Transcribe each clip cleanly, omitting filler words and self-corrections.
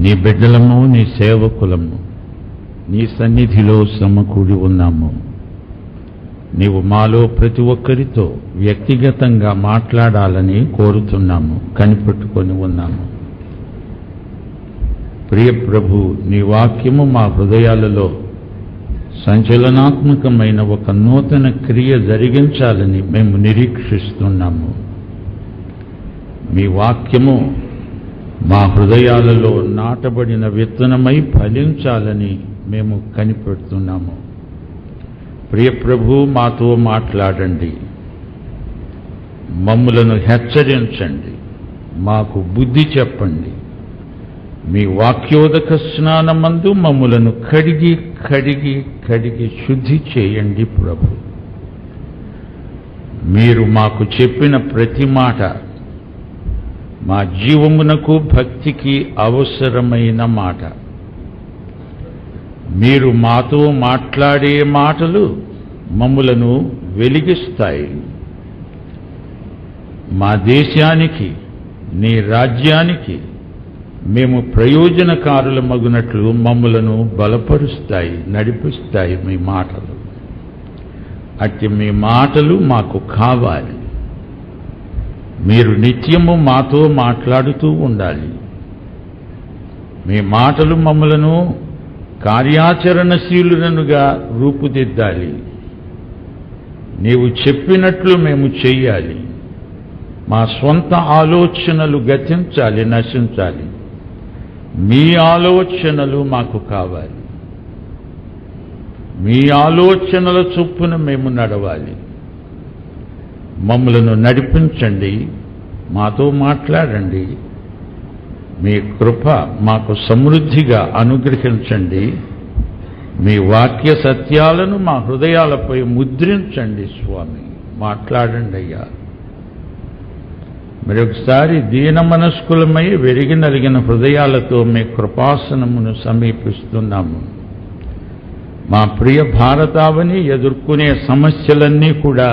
నీ బిడ్డలము, నీ సేవకులము నీ సన్నిధిలో సమకూడి ఉన్నాము. నీవు మాలో ప్రతి ఒక్కరితో వ్యక్తిగతంగా మాట్లాడాలని కోరుతున్నాము, కనిపెట్టుకొని ఉన్నాము. ప్రియ ప్రభు, నీ వాక్యము మా హృదయాలలో సంచలనాత్మకమైన ఒక నూతన క్రియ జరిగించాలని మేము నిరీక్షిస్తున్నాము. మీ వాక్యము మా హృదయాలలో నాటబడిన విత్తనమై ఫలించాలని మేము కనిపెడుతున్నాము. ప్రియ ప్రభు, మాతో మాట్లాడండి, మమ్ములను హెచ్చరించండి, మాకు బుద్ధి చెప్పండి. మీ వాక్యోదక స్నానమందు మమ్ములను కడిగి కడిగి కడిగి శుద్ధి చేయండి ప్రభు. మీరు మాకు చెప్పిన ప్రతి మాట మా జీవమునకు భక్తికి అవసరమైన మాట. మీరు మాతో మాట్లాడే మాటలు మమ్ములను వెలిగిస్తాయి. మా దేశానికి, నీ రాజ్యానికి మేము ప్రయోజనకారులమగునట్లు మమ్ములను బలపరుస్తాయి, నడిపిస్తాయి మీ మాటలు. అట్టి మీ మాటలు మాకు కావాలి. మీరు నిత్యము మాతో మాట్లాడుతూ ఉండాలి. మీ మాటలు మమ్ములను కార్యాచరణశీలునుగా రూపుదిద్దాలి. నీవు చెప్పినట్లు మేము చెయ్యాలి. మా స్వంత ఆలోచనలు గతించాలి, నశించాలి. మీ ఆలోచనలు మాకు కావాలి. మీ ఆలోచనల చొప్పున మేము నడవాలి. మమ్మలను నడిపించండి, మాతో మాట్లాడండి. మీ కృప మాకు సమృద్ధిగా అనుగ్రహించండి. మీ వాక్య సత్యాలను మా హృదయాలపై ముద్రించండి స్వామి. మాట్లాడండి అయ్యా. మరొకసారి దీన మనస్కులమై వెరిగి నలిగిన హృదయాలతో మీ కృపాసనమును సమీపిస్తున్నాము. మా ప్రియ భారతావని ఎదుర్కొనే సమస్యలన్నీ కూడా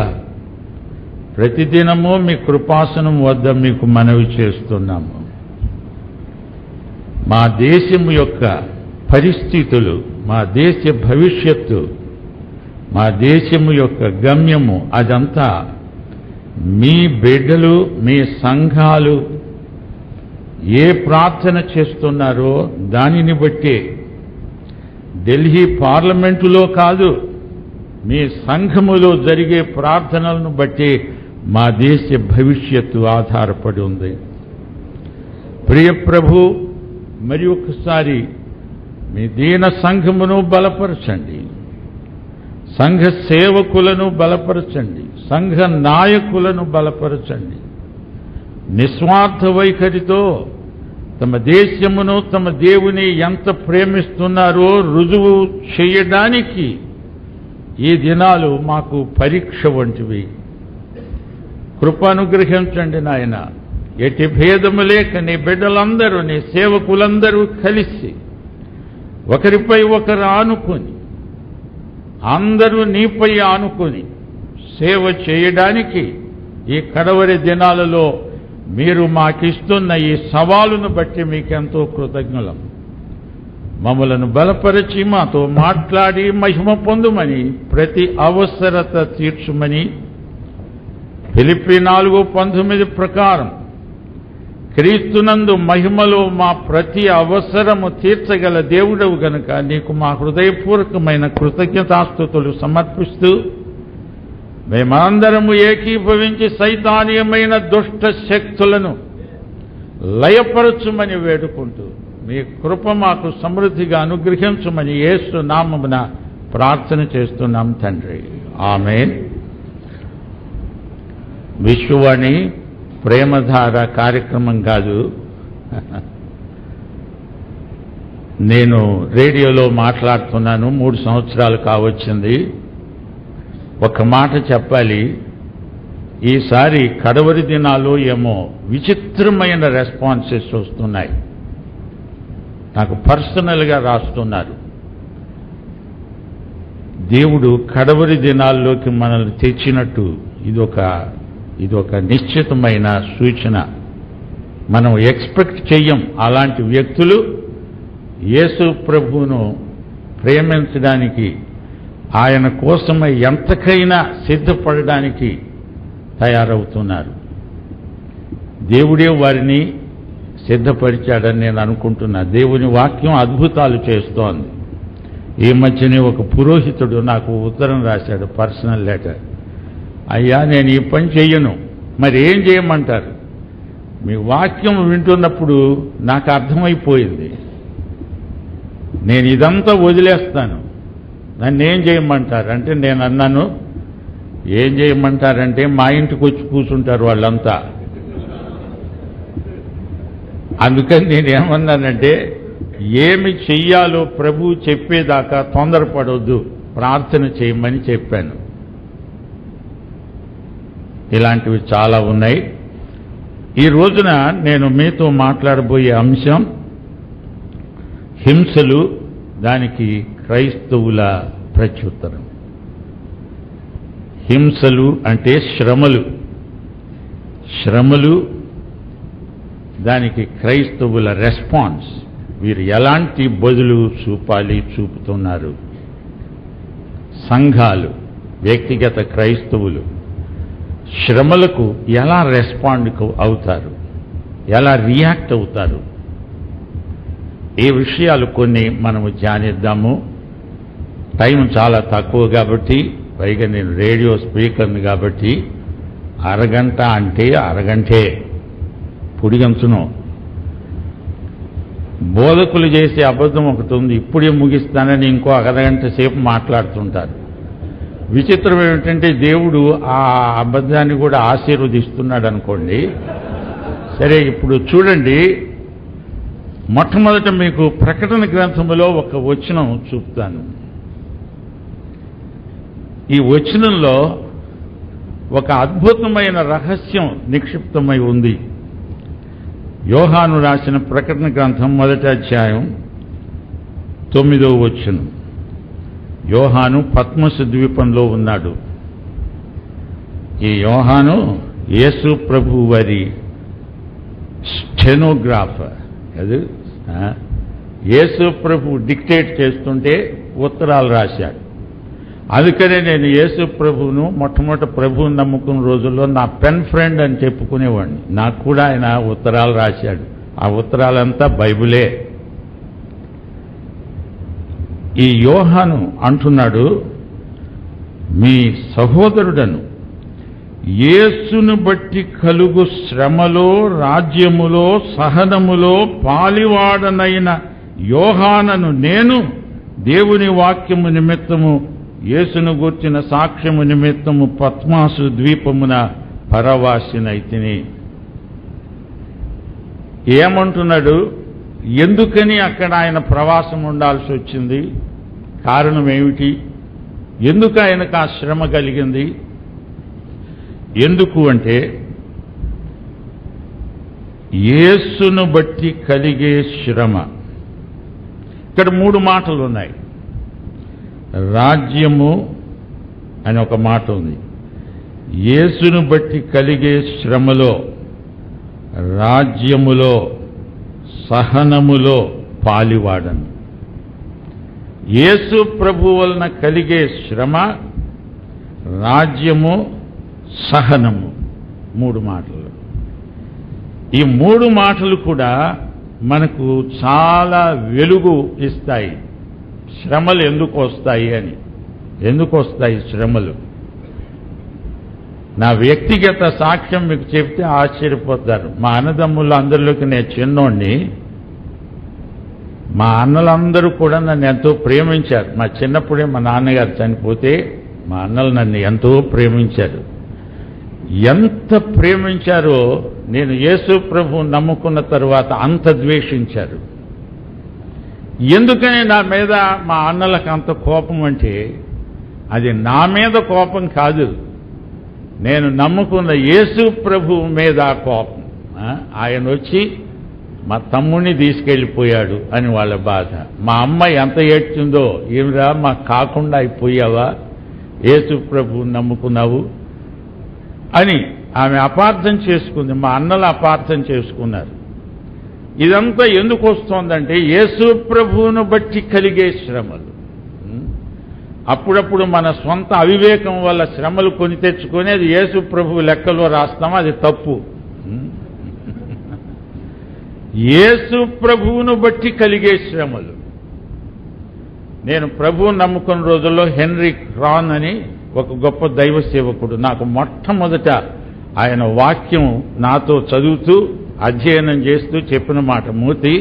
ప్రతిదినము మీ కృపాసనం వద్ద మీకు మనవి చేస్తున్నాము. మా దేశము యొక్క పరిస్థితులు, మా దేశ భవిష్యత్తు, మా దేశము యొక్క గమ్యము అదంతా మీ బిడ్డలు, మీ సంఘాలు ఏ ప్రార్థన చేస్తున్నారో దానిని బట్టి, ఢిల్లీ పార్లమెంటులో కాదు, మీ సంఘములో జరిగే ప్రార్థనలను బట్టి మా దేశ భవిష్యత్తు ఆధారపడి ఉంది. ప్రియ ప్రభు, మరి ఒకసారి మీ దీన సంఘమును బలపరచండి, సంఘ సేవకులను బలపరచండి, సంఘ నాయకులను బలపరచండి. నిస్వార్థ వైఖరితో తమ దేశమును, తమ దేవుని ఎంత ప్రేమిస్తున్నారో రుజువు చేయడానికి ఈ దినాలు మాకు పరీక్ష వంటివి. కృప అనుగ్రహించండి నాయన. ఎట్టి భేదము లేక నీ బిడ్డలందరూ, నీ సేవకులందరూ కలిసి ఒకరిపై ఒకరు ఆనుకొని, అందరూ నీపై ఆనుకొని సేవ చేయడానికి ఈ కడవరి దినాలలో మీరు మాకిస్తున్న ఈ సవాలును బట్టి మీకెంతో కృతజ్ఞులం. మమ్మలను బలపరిచి మాతో మాట్లాడి మహిమ పొందుమని, ప్రతి అవసరత తీర్చుమని ఫిలిప్పీ 4:19 ప్రకారం క్రీస్తునందు మహిమలో మా ప్రతి అవసరము తీర్చగల దేవుడవు గనుక నీకు మా హృదయపూర్వకమైన కృతజ్ఞతాస్తుతులు సమర్పిస్తూ మేమందరము ఏకీభవించి సైతానీయమైన దుష్ట శక్తులను లయపరచుమని వేడుకుంటూ మీ కృప మాకు సమృద్ధిగా అనుగ్రహించుమని యేసు నామమున ప్రార్థన చేస్తున్నాం తండ్రి. ఆమేన్. విశ్వవాణి ప్రేమధార కార్యక్రమం కాదు. నేను రేడియోలో మాట్లాడుతున్నాను, 3 సంవత్సరాలు కావచ్చింది. ఒక మాట చెప్పాలి, ఈసారి కడవరి దినాలు ఏమో విచిత్రమైన రెస్పాన్సెస్ వస్తున్నాయి. నాకు పర్సనల్గా రాస్తున్నారు. దేవుడు కడవరి దినాల్లోకి మనల్ని తెచ్చినట్టు ఇదొక నిశ్చితమైన సూచన. మనం ఎక్స్పెక్ట్ చెయ్యం అలాంటి వ్యక్తులు యేసు ప్రభువును ప్రేమించడానికి, ఆయన కోసమై ఎంతకైనా సిద్ధపడడానికి తయారవుతున్నారు. దేవుడే వారిని సిద్ధపరిచాడని నేను అనుకుంటున్నా. దేవుని వాక్యం అద్భుతాలు చేస్తోంది. ఈ మధ్యనే ఒక పురోహితుడు నాకు ఉత్తరం రాశాడు, పర్సనల్ లెటర్. అయ్యా, నేను ఈ పని చెయ్యను, మరి ఏం చేయమంటారు? మీ వాక్యం వింటున్నప్పుడు నాకు అర్థమైపోయింది, నేను ఇదంతా వదిలేస్తాను, నన్ను ఏం చేయమంటారు అంటే, నేను అన్నాను, ఏం చేయమంటారంటే మా ఇంటికి వచ్చి కూర్చుంటారు వాళ్ళంతా. అందుకని నేనేమన్నానంటే, ఏమి చెయ్యాలో ప్రభువు చెప్పేదాకా తొందరపడొద్దు, ప్రార్థన చేయమని చెప్పాను. ఇలాంటివి చాలా ఉన్నాయి. ఈ రోజున నేను మీతో మాట్లాడబోయే అంశం హింసలు, దానికి క్రైస్తవుల ప్రత్యుత్తరం. హింసలు అంటే శ్రమలు, శ్రమలు దానికి క్రైస్తవుల రెస్పాన్స్. వీరు ఎలాంటి బదులు చూపుతున్నారు? సంఘాలు, వ్యక్తిగత క్రైస్తవులు శ్రమలకు ఎలా రెస్పాండ్ అవుతారు, ఎలా రియాక్ట్ అవుతారు? ఈ విషయాలు కొన్ని మనము ధ్యానిద్దాము. టైం చాలా తక్కువ కాబట్టి, పైగా నేను రేడియో స్పీకర్ని కాబట్టి అరగంట అంటే అరగంటే పుడిగంచును. బోధకులు చేసే అబద్ధం ఒకటి ఉంది, ఇప్పుడే ముగిస్తానని ఇంకో అరగంట సేపు మాట్లాడుతుంటారు. విచిత్రం ఏమిటంటే దేవుడు ఆ అబద్ధాన్ని కూడా ఆశీర్వదిస్తున్నాడు అనుకోండి. సరే, ఇప్పుడు చూడండి, మొట్టమొదట మీకు ప్రకటన గ్రంథములో ఒక వచనం చూపుతాను. ఈ వచనంలో ఒక అద్భుతమైన రహస్యం నిక్షిప్తమై ఉంది. యోహాను రాసిన ప్రకటన గ్రంథం 1వ అధ్యాయం 9వ వచనం. యోహాను పద్మసు ద్వీపంలో ఉన్నాడు. ఈ యోహాను యేసు ప్రభు వారి స్టెనోగ్రాఫర్. అది యేసు ప్రభు డిక్టేట్ చేస్తుంటే ఉత్తరాలు రాశాడు. అందుకనే నేను యేసు ప్రభువును మొట్టమొదటి ప్రభువుని నమ్ముకున్న రోజుల్లో నా పెన్ ఫ్రెండ్ అని చెప్పుకునేవాడిని. నాకు కూడా ఆయన ఉత్తరాలు రాశాడు. ఆ ఉత్తరాలంతా బైబిలే. ఈ యోహాను అంటున్నాడు, మీ సహోదరుడను యేసును బట్టి కలుగు శ్రమలో, రాజ్యములో, సహనములో పాలివాడనైన యోహానను నేను దేవుని వాక్యము నిమిత్తము, యేసును గూర్చిన సాక్ష్యము నిమిత్తము పద్మాసు ద్వీపమున పరవాసినైతిని. ఏమంటున్నాడు? ఎందుకని అక్కడ ఆయన ప్రవాసం ఉండాల్సి వచ్చింది? కారణం ఏమిటి? ఎందుకు ఆయనకు ఆ శ్రమ కలిగింది? ఎందుకు అంటే, యేసును బట్టి కలిగే శ్రమ. ఇక్కడ 3 మాటలు ఉన్నాయి. రాజ్యము అని ఒక మాట ఉంది. యేసును బట్టి కలిగే శ్రమలో, రాజ్యములో, సహనములో పాలివాడను. యేసు ప్రభు వలన కలిగే శ్రమ, రాజ్యము, సహనము. 3 మాటలు. ఈ 3 మాటలు కూడా మనకు చాలా వెలుగు ఇస్తాయి. శ్రమలు ఎందుకు వస్తాయి అని. ఎందుకు వస్తాయి శ్రమలు? నా వ్యక్తిగత సాక్ష్యం మీకు చెప్తే ఆశ్చర్యపోతారు. మా అన్నదమ్ముల అందరిలోకి నేను చిన్నోడిని. మా అన్నలందరూ కూడా నన్ను ఎంతో ప్రేమించారు. మా చిన్నప్పుడే మా నాన్నగారు చనిపోతే మా అన్నలు నన్ను ఎంతో ప్రేమించారు. ఎంత ప్రేమించారో నేను యేసు ప్రభువు నమ్ముకున్న తరువాత అంత ద్వేషించారు. ఎందుకని నా మీద మా అన్నలకు అంత కోపం అంటే, అది నా మీద కోపం కాదు, నేను నమ్ముకున్న యేసు ప్రభువు మీద కోపం. ఆయన వచ్చి మా తమ్ముడిని తీసుకెళ్ళిపోయాడు అని వాళ్ళ బాధ. మా అమ్మ ఎంత ఏడ్చిందో, ఏమిరా మాకు కాకుండా అయిపోయావా, యేసు ప్రభువుని నమ్ముకున్నావు అని ఆమె అపార్థం చేసుకుంది. మా అన్నలు అపార్థం చేసుకున్నారు. ఇదంతా ఎందుకు వస్తోందంటే యేసు ప్రభువును బట్టి కలిగే శ్రమలు. అప్పుడప్పుడు మన సొంత అవివేకం వల్ల శ్రమలు కొని తెచ్చుకొని అది యేసు ప్రభువు లెక్కలో రాస్తాం, అది తప్పు. యేసు ప్రభువును బట్టి కలిగే శ్రమలు. నేను ప్రభువును నమ్ముకున్న రోజుల్లో హెన్రీ క్రాన్ అని ఒక గొప్ప దైవ సేవకుడు నాకు మొట్టమొదట ఆయన వాక్యం నాతో చదువుతూ అధ్యయనం చేస్తూ చెప్పిన మాట, మూతి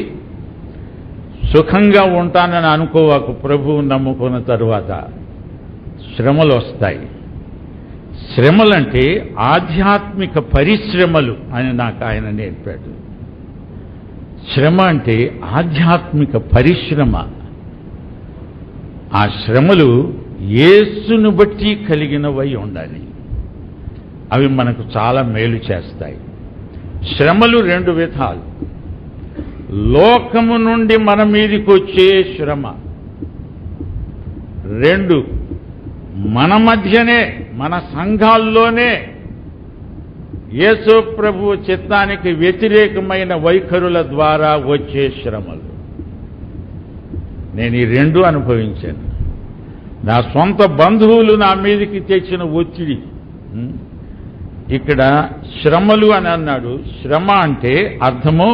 సుఖంగా ఉంటానని అనుకోవాకు, ప్రభువును నమ్ముకున్న తరువాత శ్రమలు వస్తాయి. శ్రమలంటే ఆధ్యాత్మిక పరిశ్రమలు అని నాకు ఆయన నేర్పాడు. శ్రమ అంటే ఆధ్యాత్మిక పరిశ్రమ. ఆ శ్రమలు యేసును బట్టి కలిగినవై ఉండాలి. అవి మనకు చాలా మేలు చేస్తాయి. శ్రమలు రెండు విధాలు. లోకము నుండి మన మీదికి వచ్చే శ్రమ, రెండు మన మధ్యనే మన సంఘాల్లోనే యేసు ప్రభువు చిత్తానికి వ్యతిరేకమైన వైఖరుల ద్వారా వచ్చే శ్రమలు. నేను ఈ రెండు అనుభవించాను. నా సొంత బంధువులు నా మీదకి తెచ్చిన ఒత్తిడి. ఇక్కడ శ్రమలు అని అన్నాడు. శ్రమ అంటే అర్థము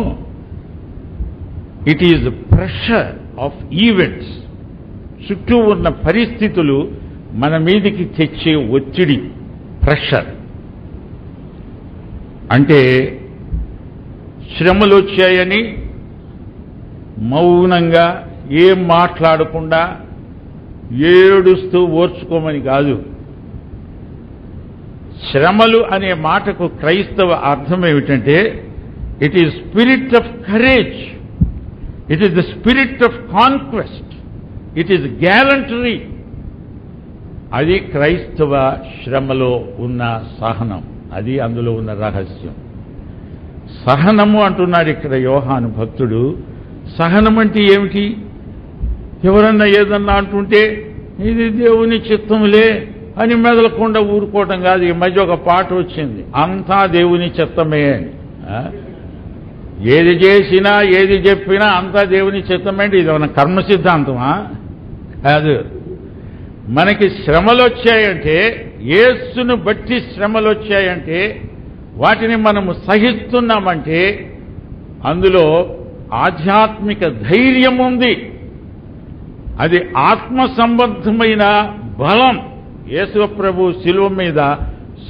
it is pressure of events. చుట్టూ ఉన్న పరిస్థితులు మన మీదికి తెచ్చే ఒత్తిడి, ప్రెషర్. అంటే శ్రమలు వచ్చాయని మౌనంగా ఏం మాట్లాడకుండా ఏడుస్తూ ఓర్చుకోమని కాదు. శ్రమలు అనే మాటకు క్రైస్తవ అర్థం ఏమిటంటే it is spirit of courage, it is the spirit of conquest, it is gallantry. అది క్రైస్తవ శ్రమలో ఉన్న సహనం, అది అందులో ఉన్న రహస్యం. సహనము అంటున్నాడు ఇక్కడ యోహాను భక్తుడు. సహనం అంటే ఏమిటి? ఎవరన్నా ఏదన్నా అంటుంటే ఇది దేవుని చిత్తములే అని మెదలకుండా ఊరుకోవటం కాదు. ఈ మధ్య ఒక పాట వచ్చింది, అంతా దేవుని చిత్తమే అని. ఏది చేసినా ఏది చెప్పినా అంతా దేవుని చిత్తమేంటి? ఇది మన కర్మ సిద్ధాంతమా? కాదు. మనకి శ్రమలు వచ్చాయంటే, యేసును బట్టి శ్రమలు వచ్చాయంటే, వాటిని మనము సహిస్తున్నామంటే అందులో ఆధ్యాత్మిక ధైర్యం ఉంది. అది ఆత్మ సంబంధమైన బలం. యేసు ప్రభు శిలువ మీద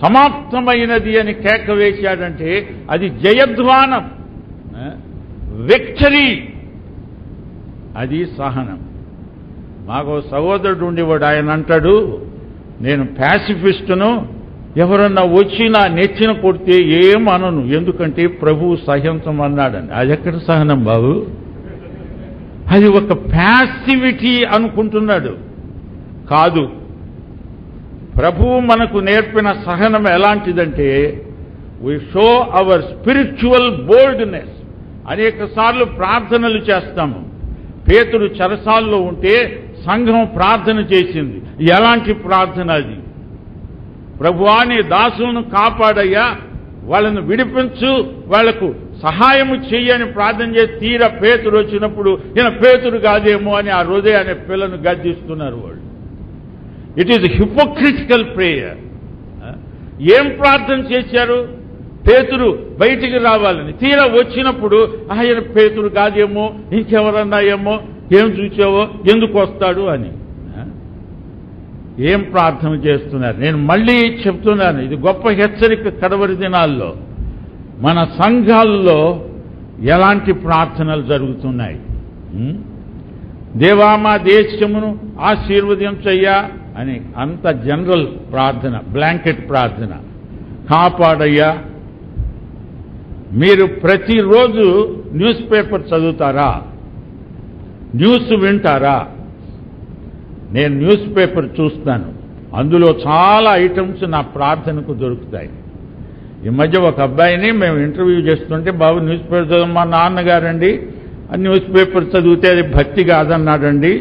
సమాప్తమైనది అని కేక వేశాడంటే అది జయధ్వానం, విక్టరీ. అది సహనం. మాకు సహోదరుడు ఉండేవాడు, ఆయన అంటాడు, నేను ప్యాసిఫిస్టును, ఎవరన్నా వచ్చి నా నెచ్చిన కొడితే ఏం అనను, ఎందుకంటే ప్రభువు సహించమన్నాడని. అది ఎక్కడ సహనం బాబు? అది ఒక ప్యాసివిటీ అనుకుంటున్నాడు. కాదు. ప్రభువు మనకు నేర్పిన సహనం ఎలాంటిదంటే we show our spiritual boldness. అనేక సార్లు ప్రార్థనలు చేస్తాము. పేతురు చెరసాల్లో ఉంటే సంఘం ప్రార్థన చేసింది. ఎలాంటి ప్రార్థన అది? ప్రభువా నీ దాసులను కాపాడయ్యా, వాళ్ళను విడిపించు, వాళ్లకు సహాయము చెయ్యని ప్రార్థన చేసి తీరా పేతురు వచ్చినప్పుడు ఈయన పేతురు కాదేమో అని ఆ హృదయ అనే పిల్లను గద్దిస్తున్నారు వాళ్ళు. It is hypocritical prayer. ఏం ప్రార్థన చేశారు? పేతురు బయటికి రావాలని. తీరా వచ్చినప్పుడు ఆయన పేతురు కాదేమో, ఇంకెవరన్నా ఏమో, ఏం చూసావో, ఎందుకు వస్తాడు అని. ఏం ప్రార్థన చేస్తున్నారు? నేను మళ్ళీ చెప్తున్నాను, ఇది గొప్ప హెచ్చరిక. కడవరి దినాల్లో మన సంఘాల్లో ఎలాంటి ప్రార్థనలు జరుగుతున్నాయి? దేవా మా దేశమును ఆశీర్వదించయ్యా అని అంత జనరల్ ప్రార్థన, బ్లాంకెట్ ప్రార్థన. కాపాడయ్యా. మీరు ప్రతిరోజు న్యూస్ పేపర్ చదువుతారా? న్యూస్ వింటారా? నేను న్యూస్ పేపర్ చూస్తాను. అందులో చాలా ఐటమ్స్ నా ప్రార్థనకు దొరుకుతాయి. ఈ మధ్య ఒక అబ్బాయిని మేము ఇంటర్వ్యూ చేస్తుంటే, బాబు న్యూస్ పేపర్ చదువు, మా నాన్నగారండి ఆ న్యూస్ పేపర్ చదివితే అది భక్తి కాదన్నాడండి,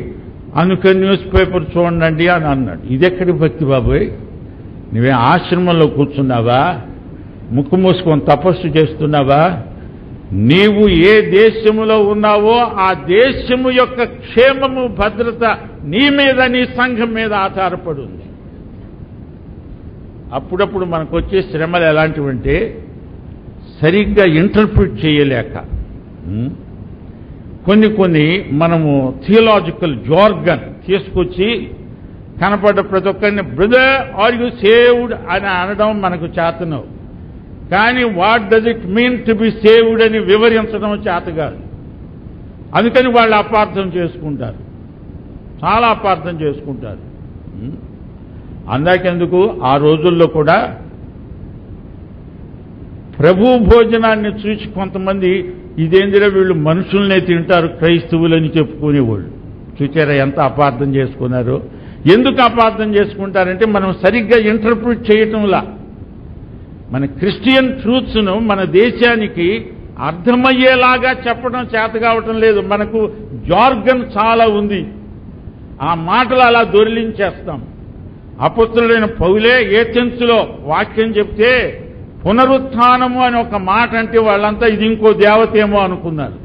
అందుకని న్యూస్ పేపర్ చూడండి అని అన్నాడు. ఇదెక్కడి భక్తి బాబోయ్? నువ్వే ఆశ్రమంలో కూర్చున్నావా? ముక్కు మూసుకొని తపస్సు చేస్తున్నావా? నీవు ఏ దేశములో ఉన్నావో ఆ దేశము యొక్క క్షేమము భద్రత నీ మీద నీ సంఘం మీద ఆధారపడి ఉంది. అప్పుడప్పుడు మనకు వచ్చే శ్రమలు ఎలాంటివంటే సరిగ్గా ఇంటర్ప్రిట్ చేయలేక కొన్ని మనము థియలాజికల్ జార్గన్ తీసుకొచ్చి కనపడ్డ ప్రతి ఒక్కరిని బ్రదర్ ఆర్ యు సేవ్డ్ అని అనడం మనకు చేతను. కానీ what does it mean to be saved అని వివరించడం చేత కాదు. అందుకని వాళ్ళు అపార్థం చేసుకుంటారు, చాలా అపార్థం చేసుకుంటారు. అందాకెందుకు ఆ రోజుల్లో కూడా ప్రభు భోజనాన్ని చూసి కొంతమంది ఇదేందిరా వీళ్ళు మనుషుల్నే తింటారు క్రైస్తవులని చెప్పుకునేవాళ్ళు. చూచారా ఎంత అపార్థం చేసుకున్నారో. ఎందుకు అపార్థం చేసుకుంటారంటే మనం సరిగ్గా ఇంటర్ప్రిట్ చేయటంలా. మన క్రిస్టియన్ ట్రూత్స్ను మన దేశానికి అర్థమయ్యేలాగా చెప్పడం చేత కావటం లేదు. మనకు జార్గన్ చాలా ఉంది, ఆ మాటలు అలా దొరిలించేస్తాం. అపొస్తలుడైన పౌలే ఏథెన్సులో వాక్యం చెప్తే పునరుత్థానము అని ఒక మాట అంటే వాళ్ళంతా ఇది ఇంకో దేవతేమో అనుకున్నారు.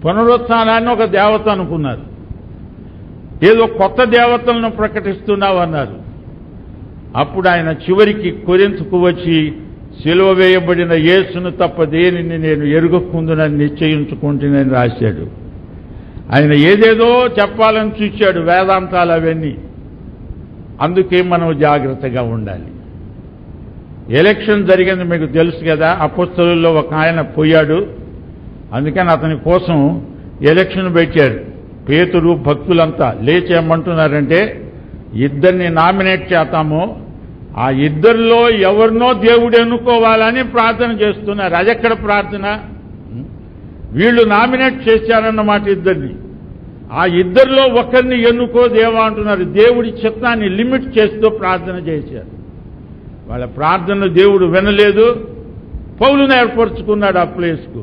పునరుత్థానాన్ని ఒక దేవత అనుకున్నారు. ఏదో కొత్త దేవతలను ప్రకటిస్తున్నావు అన్నారు. అప్పుడు ఆయన చివరికి కొరింథుకు వచ్చి సిలువ వేయబడిన యేసును తప్ప దేనిని నేను ఎరుగకుందునని నిశ్చయించుకుంటునని రాశాడు. ఆయన ఏదేదో చెప్పాలని చూశాడు, వేదాంతాలు అవన్నీ. అందుకే మనం జాగ్రత్తగా ఉండాలి. ఎలక్షన్ జరిగింది మీకు తెలుసు కదా. అపొస్తలుల్లో ఒక ఆయన పోయాడు, అందుకని అతని కోసం ఎలక్షన్ పెట్టారు. పేతురు భక్తులంతా లేచేయమంటున్నారంటే ఇద్దరిని నామినేట్ చేస్తాము, ఆ ఇద్దరిలో ఎవరినో దేవుడు ఎన్నుకోవాలని ప్రార్థన చేస్తున్నారు. అదెక్కడ ప్రార్థన? వీళ్ళు నామినేట్ చేశారన్నమాట ఇద్దరిని. ఆ ఇద్దరిలో ఒకరిని ఎన్నుకో దేవా అంటున్నారు. దేవుడి చిత్తాన్ని లిమిట్ చేస్తూ ప్రార్థన చేశారు. వాళ్ళ ప్రార్థనలు దేవుడు వినలేదు. పౌలును ఏర్పరచుకున్నాడు ఆ ప్లేస్కు.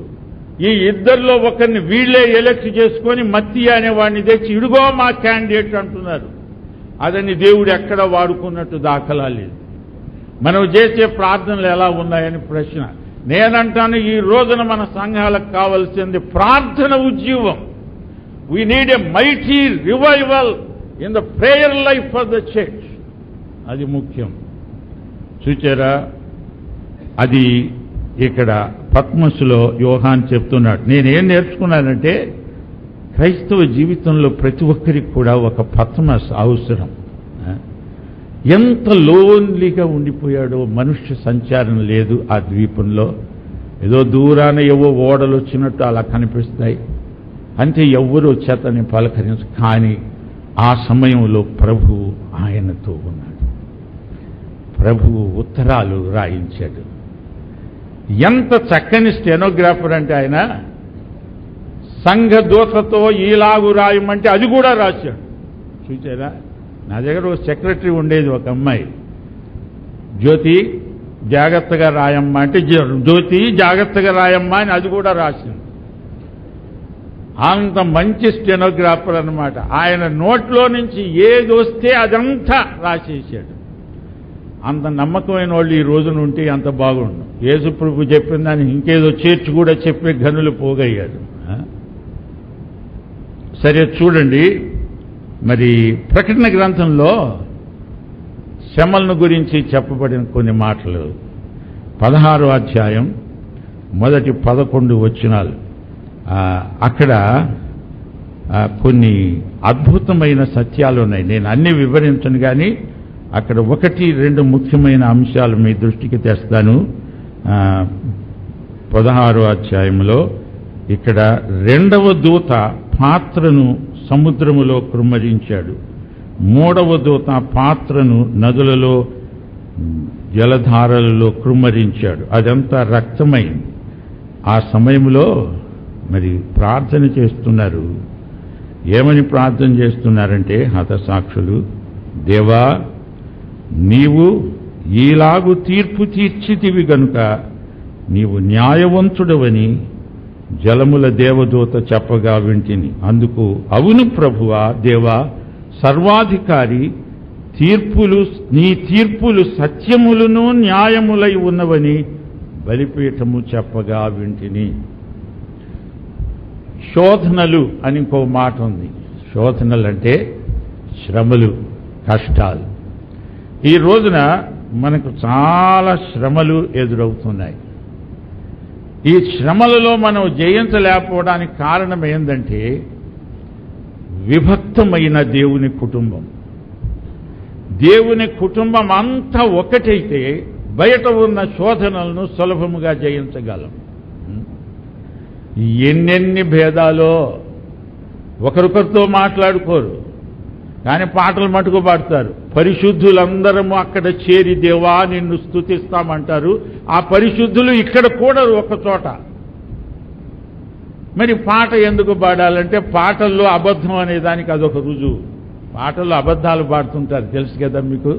ఈ ఇద్దరిలో ఒకరిని వీళ్లే ఎలక్ట్ చేసుకొని మత్తీయ అనే వాడిని తెచ్చి ఇడుగో మా క్యాండిడేట్ అంటున్నారు. అదని దేవుడు ఎక్కడ వాడుకున్నట్టు దాఖలా లేదు. మనం చేసే ప్రార్థనలు ఎలా ఉన్నాయని ప్రశ్న. నేనంటాను ఈ రోజున మన సంఘాలకు కావలసింది ప్రార్థన ఉజ్జీవం. We need a mighty revival in the prayer life of the church. అది ముఖ్యం. చూచారా, అది ఇక్కడ పత్మసులో యోహాన్ చెప్తున్నాడు. నేనేం నేర్చుకున్నానంటే క్రైస్తవ జీవితంలో ప్రతి ఒక్కరికి కూడా ఒక పత్మస్ అవసరం. ఎంత లోన్లీగా ఉండిపోయాడో, మనుష్య సంచారం లేదు ఆ ద్వీపంలో. ఏదో దూరాన ఏవో ఓడలు వచ్చినట్టు అలా కనిపిస్తాయి, అంతే ఎవ్వరూ వచ్చేతని పలకరించు. కానీ ఆ సమయంలో ప్రభువు ఆయనతో ఉన్నాడు. ప్రభువు ఉత్తరాలు రాయించాడు. ఎంత చక్కని స్టెనోగ్రాఫర్ అంటే ఆయన సంఘ దూతతో ఈలాగు రాయమంటే అది కూడా రాశాడు. చూచారా, నా దగ్గర ఒక సెక్రటరీ ఉండేది, ఒక అమ్మాయి, జ్యోతి జాగ్రత్తగా రాయమ్మా అంటే జ్యోతి జాగ్రత్తగా రాయమ్మా అని అది కూడా రాసింది. అంత మంచి స్టెనోగ్రాఫర్ అన్నమాట. ఆయన నోట్లో నుంచి ఏది వస్తే అదంతా రాసేసాడు. అంత నమ్మకమైన వాళ్ళు ఈ రోజున ఉంటే అంత బాగుండు. యేసుప్రభు చెప్పిన దాన్ని ఇంకేదో చేర్చి కూడా చెప్పే గనులు పోగయ్యాడు. సరే చూడండి, మరి ప్రకటన గ్రంథంలో శ్రమలను గురించి చెప్పబడిన కొన్ని మాటలు 16వ అధ్యాయం మొదటి 11 వచనాలు. అక్కడ కొన్ని అద్భుతమైన సత్యాలు ఉన్నాయి. నేను అన్ని వివరించను, కానీ అక్కడ 1-2 ముఖ్యమైన అంశాలు మీ దృష్టికి తెస్తాను. 16వ అధ్యాయంలో ఇక్కడ 2వ దూత పాత్రను సముద్రములో కృమ్మరించాడు. 3వ దూత పాత్రను నదులలో జలధారలలో కృమ్మరించాడు. అదంతా రక్తమైంది. ఆ సమయంలో మరి ప్రార్థన చేస్తున్నారు. ఏమని ప్రార్థన చేస్తున్నారంటే హతసాక్షులు, దేవా నీవు ఈలాగు తీర్పు తీర్చితివి గనుక నీవు న్యాయవంతుడవని జలముల దేవదూత చెప్పగా వింటిని. అందుకు అవును ప్రభువా, దేవా సర్వాధికారి, నీ తీర్పులు సత్యములను న్యాయములై ఉన్నవని బలిపీఠము చెప్పగా వింటిని. శోధనలు అని ఇంకో మాట ఉంది. శోధనలు అంటే శ్రమలు, కష్టాలు. ఈ రోజున మనకు చాలా శ్రమలు ఎదురవుతున్నాయి. ఈ శ్రమలలో మనం జయించలేకపోవడానికి కారణం ఏంటంటే విభక్తమైన దేవుని కుటుంబం. దేవుని కుటుంబం అంతా ఒకటైతే బయట ఉన్న శోధనలను సులభముగా జయించగలం. ఎన్నెన్ని భేదాలో, ఒకరికొకరితో మాట్లాడుకోరు, కానీ పాటలు మటుకు పాడతారు. పరిశుద్ధులందరము అక్కడ చేరి దేవా నిన్ను స్తుతిస్తామంటారు. ఆ పరిశుద్ధులు ఇక్కడ కూడా ఒక చోట. మరి పాట ఎందుకు పాడాలంటే పాటల్లో అబద్ధం అనే దానికి అదొక రుజువు. పాటల్లో అబద్ధాలు పాడుతుంటారు, తెలుసు కదా మీకు.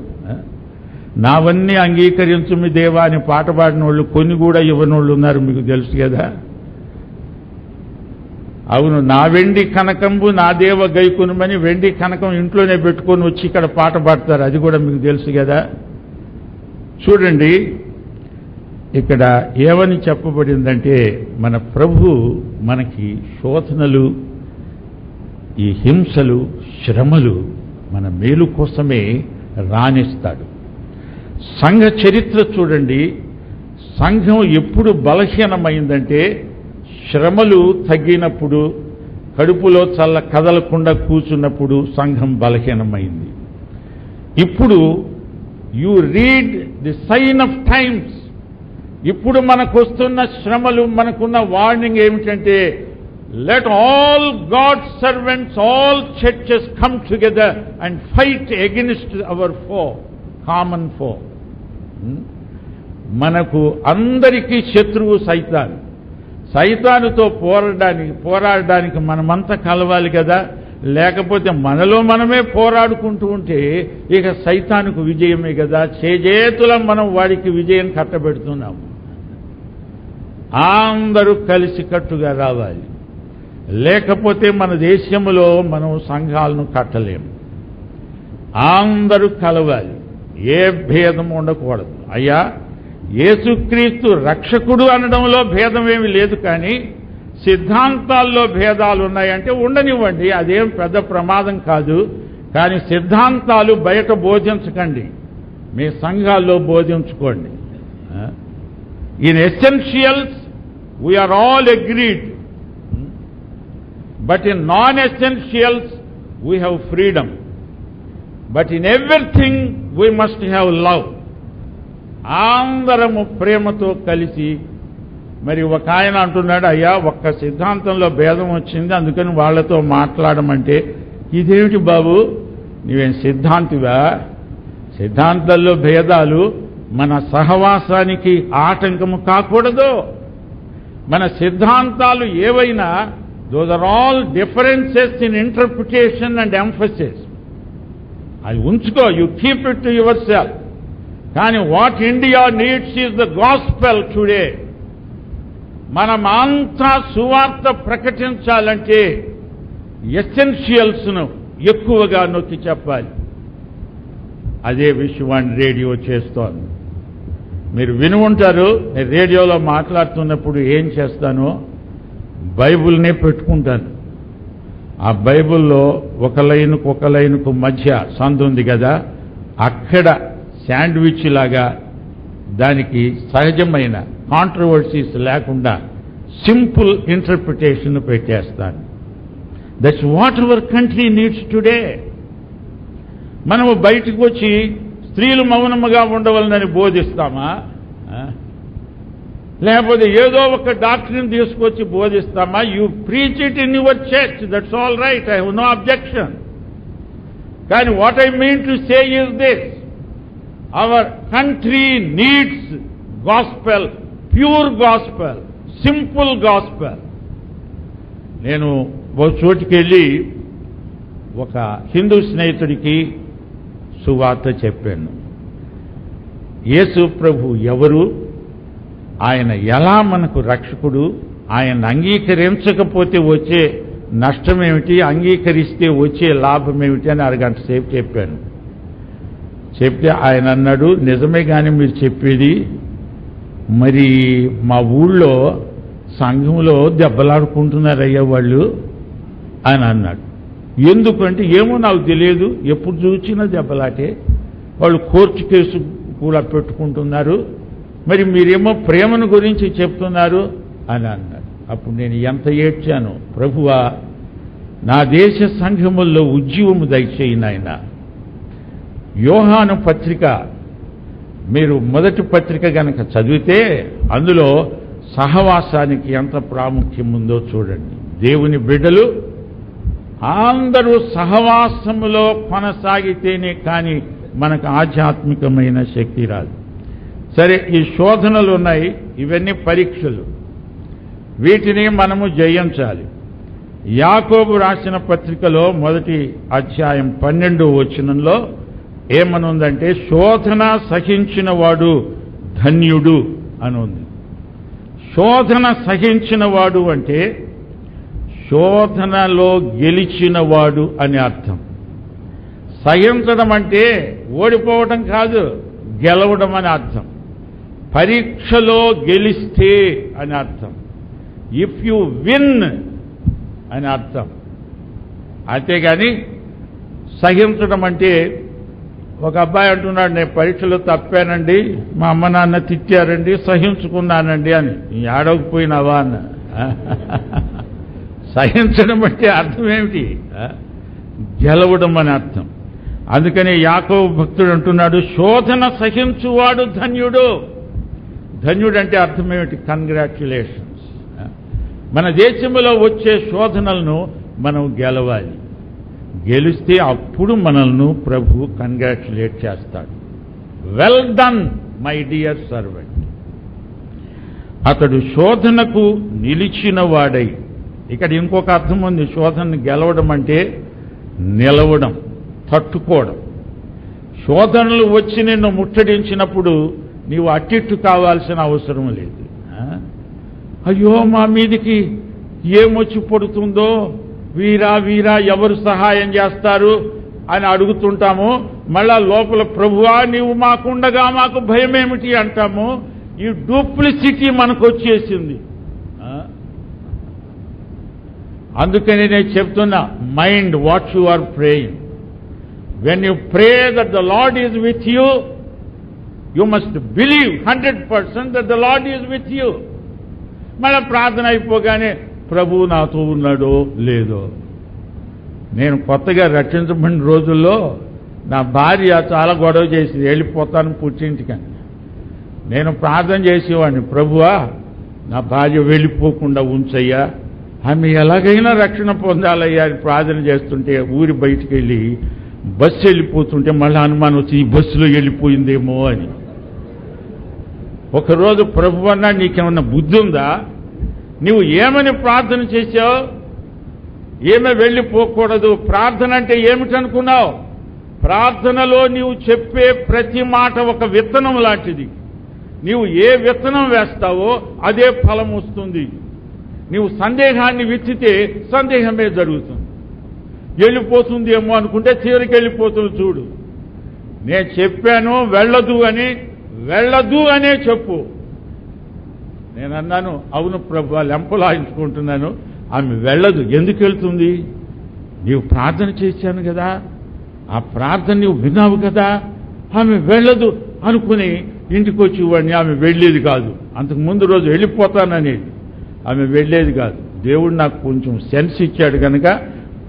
నావన్నీ అంగీకరించు మీ దేవా అని పాట పాడిన వాళ్ళు కొన్ని కూడా ఇవ్వని వాళ్ళు ఉన్నారు, మీకు తెలుసు కదా. అవును, నా వెండి కనకంబు నా దేవ గైకునుమని వెండి కనకం ఇంట్లోనే పెట్టుకొని వచ్చి ఇక్కడ పాట పాడతారు, అది కూడా మీకు తెలుసు కదా. చూడండి ఇక్కడ ఏమని చెప్పబడిందంటే మన ప్రభు మనకి శోధనలు, ఈ హింసలు, శ్రమలు మన మేలు కోసమే రాణిస్తాడు. సంఘ చరిత్ర చూడండి. సంఘం ఎప్పుడు బలహీనమైందంటే శ్రమలు తగ్గినప్పుడు, కడుపులో చల్ల కదలకుండా కూర్చున్నప్పుడు సంఘం బలహీనమైంది. ఇప్పుడు you read the sign of times. ఇప్పుడు మనకు వస్తున్న శ్రమలు, మనకున్న వార్నింగ్ ఏమిటంటే let all God's servants, all churches come together and fight against our foe, common foe. మనకు అందరికీ శత్రువు సైతాను. సైతానుతో పోరాడడానికి మనమంతా కలవాలి కదా. లేకపోతే మనలో మనమే పోరాడుకుంటూ ఉంటే ఇక సైతానుకు విజయమే కదా. చేజేతులం మనం వాడికి విజయం కట్టబెడుతున్నాము. అందరూ కలిసికట్టుగా రావాలి. లేకపోతే మన దేశంలో మనం సంఘాలను కట్టలేము. అందరూ కలవాలి, ఏ భేదం ఉండకూడదు. అయ్యా యేసుక్రీస్తు రక్షకుడు అనడంలో భేదం ఏమీ లేదు, కానీ సిద్ధాంతాల్లో భేదాలు ఉన్నాయంటే ఉండనివ్వండి, అదేం పెద్ద ప్రమాదం కాదు. కానీ సిద్ధాంతాలు బయట బోధించకండి, మీ సంఘాల్లో బోధించుకోండి. In essentials we are all agreed, but in non-essentials we have freedom, but in everything we must have love. అందరము ప్రేమతో కలిసి. మరి ఒక ఆయన అంటున్నాడు, అయ్యా ఒక్క సిద్ధాంతంలో భేదం వచ్చింది అందుకని వాళ్లతో మాట్లాడమంటే, ఇదేమిటి బాబు నీవేం సిద్ధాంతివా? సిద్ధాంతాల్లో భేదాలు మన సహవాసానికి ఆటంకము కాకూడదు. మన సిద్ధాంతాలు ఏవైనా those are all differences in interpretation and emphasis. అది ఉంచుకో, you keep it to yourself. కానీ what India needs is the gospel today. మనం అంతా సువార్త ప్రకటించాలంటే ఎసెన్షియల్స్ను ఎక్కువగా నొక్కి చెప్పాలి. అదే విషయాన్ని రేడియో చేస్తోంది. మీరు విని ఉంటారు, నేను రేడియోలో మాట్లాడుతున్నప్పుడు ఏం చేస్తానో బైబుల్నే పెట్టుకుంటాను. ఆ బైబుల్లో ఒక లైనుకు మధ్య సందు ఉంది కదా, అక్కడ శాండ్విచ్ లాగా దానికి సహజమైన కాంట్రవర్సీస్ లేకుండా సింపుల్ ఇంటర్ప్రిటేషన్ పెట్టేస్తాను. That's what hour country needs today. మనము బయటకు వచ్చి స్త్రీలు మౌనముగా ఉండవలనని బోధిస్తామా? లేకపోతే ఏదో ఒక డాక్టర్ని తీసుకొచ్చి బోధిస్తామా? You preach it in your church, that's all right, I have no objection. కానీ what I mean to say is this, our country needs gospel, pure gospel, simple gospel. నేను ఒక చోటికి వెళ్ళి ఒక హిందూ స్నేహితుడికి సువార్త చెప్పాను. యేసు ప్రభు ఎవరు, ఆయన ఎలా మనకు రక్షకుడు, ఆయన అంగీకరించకపోతే వచ్చే నష్టమేమిటి, అంగీకరిస్తే వచ్చే లాభం ఏమిటి అని అరగంట సేపు చెప్పాను. చెప్తే ఆయన అన్నాడు, నిజమే కానీ మీరు చెప్పేది, మరి మా ఊళ్ళో సంఘంలో దెబ్బలాడుకుంటున్నారయ్యా వాళ్ళు అని అన్నాడు. ఎందుకంటే ఏమో నాకు తెలియదు, ఎప్పుడు చూసినా దెబ్బలాటే, వాళ్ళు కోర్టు కేసు కూడా పెట్టుకుంటున్నారు, మరి మీరేమో ప్రేమను గురించి చెప్తున్నారు అని అన్నాడు. అప్పుడు నేను ఎంత ఏడ్చాను, ప్రభువా నా దేశ సంఘముల్లో ఉజ్జీవము దయచేయి నాయనా. యోహాను పత్రిక మీరు మొదటి పత్రిక గనక చదివితే అందులో సహవాసానికి ఎంత ప్రాముఖ్యం ఉందో చూడండి. దేవుని బిడ్డలు అందరూ సహవాసములో కొనసాగితేనే కానీ మనకు ఆధ్యాత్మికమైన శక్తి రాదు. సరే, ఈ శోధనలు ఉన్నాయి, ఇవన్నీ పరీక్షలు, వీటిని మనము జయించాలి. యాకోబు రాసిన పత్రికలో మొదటి అధ్యాయం 12వ వచనంలో ఏమనుందంటే, శోధన సహించిన వాడు ధన్యుడు అని ఉంది. శోధన సహించిన వాడు అంటే శోధనలో గెలిచినవాడు అని అర్థం. సహించడం అంటే ఓడిపోవడం కాదు, గెలవడం అని అర్థం. పరీక్షలో గెలిస్తే అని అర్థం. ఇఫ్ యు విన్ అని అర్థం. అంతేగాని సహించడం అంటే, ఒక అబ్బాయి అంటున్నాడు, నేను పరీక్షలో తప్పానండి, మా అమ్మ నాన్న తిట్టారండి, సహించుకున్నానండి అని. ఏడవకపోయినావా అన్న. సహించడం అంటే అర్థం ఏమిటి? గెలవడం అని అర్థం. అందుకని యాకోబు భక్తుడు అంటున్నాడు, శోధన సహించువాడు ధన్యుడు. ధన్యుడు అంటే అర్థం ఏమిటి? కంగ్రాచ్యులేషన్స్. మన దేశంలో వచ్చే శోధనలను మనం గెలవాలి. గెలిస్తే అప్పుడు మనల్ని ప్రభు కంగ్రాచ్యులేట్ చేస్తాడు. Well done my dear servant. అతడు శోధనకు నిలిచిన వాడై. ఇక్కడ ఇంకొక అర్థం ఉంది. శోధనను గెలవడం అంటే నిలవడం, తట్టుకోవడం. శోధనలు వచ్చి నిన్ను ముట్టడించినప్పుడు నీవు అట్టిట్టు కావాల్సిన అవసరం లేదు. అయ్యో మా మీదికి ఏమొచ్చి పడుతుందో, వీరా వీరా ఎవరు సహాయం చేస్తారు అని అడుగుతుంటాము. మళ్ళా లోపల ప్రభువా నీవు మాకుండగా మాకు భయమేమిటి అంటాము. ఈ డూప్లిసిటీ మనకు వచ్చేసింది. అందుకని నేను చెప్తున్నా, mind what you are praying. When you pray that the Lord is with you, you must believe 100% that the Lord is with you. మళ్ళీ ప్రార్థన అయిపోగానే ప్రభువు నాతో ఉన్నాడో లేదో. నేను కొత్తగా రక్షించబడిన రోజుల్లో నా భార్య చాలా గొడవ చేసి వెళ్ళిపోతాను పుట్టింటికని. నేను ప్రార్థన చేసేవాడిని, ప్రభువా నా భార్య వెళ్ళిపోకుండా ఉంచయ్యా, ఆమె ఎలాగైనా రక్షణ పొందాలయ్యా అని ప్రార్థన చేస్తుంటే ఊరి బయటికి వెళ్ళి బస్సు వెళ్ళిపోతుంటే మళ్ళీ అనుమానం వచ్చి ఈ బస్సులో వెళ్ళిపోయిందేమో అని. ఒకరోజు ప్రభు అన్నా, నీకేమన్నా బుద్ధి ఉందా? నీవు ఏమని ప్రార్థన చేశావు? ఏమే వెళ్ళిపోకూడదు. ప్రార్థన అంటే ఏమిటనుకున్నావు? ప్రార్థనలో నీవు చెప్పే ప్రతి మాట ఒక విత్తనం లాంటిది. నీవు ఏ విత్తనం వేస్తావో అదే ఫలం వస్తుంది. నీవు సందేహాన్ని విత్తితే సందేహమే జరుగుతుంది. వెళ్ళిపోతుంది ఏమో అనుకుంటే చివరికి వెళ్ళిపోతుంది. చూడు, నేను చెప్పాను వెళ్ళదు అని, వెళ్ళదు అనే చెప్పు. నేను అన్నాను, అవును ప్రభు, లెంపలాయించుకుంటున్నాను, ఆమె వెళ్ళదు. ఎందుకు వెళ్తుంది? నీవు ప్రార్థన చేశాను కదా, ఆ ప్రార్థన నీవు విన్నావు కదా, ఆమె వెళ్ళదు అనుకుని ఇంటికి వచ్చి వాడిని. ఆమె వెళ్ళేది కాదు. అంతకు ముందు రోజు వెళ్ళిపోతాననేది, ఆమె వెళ్ళేది కాదు. దేవుడు నాకు కొంచెం సెన్స్ ఇచ్చాడు కనుక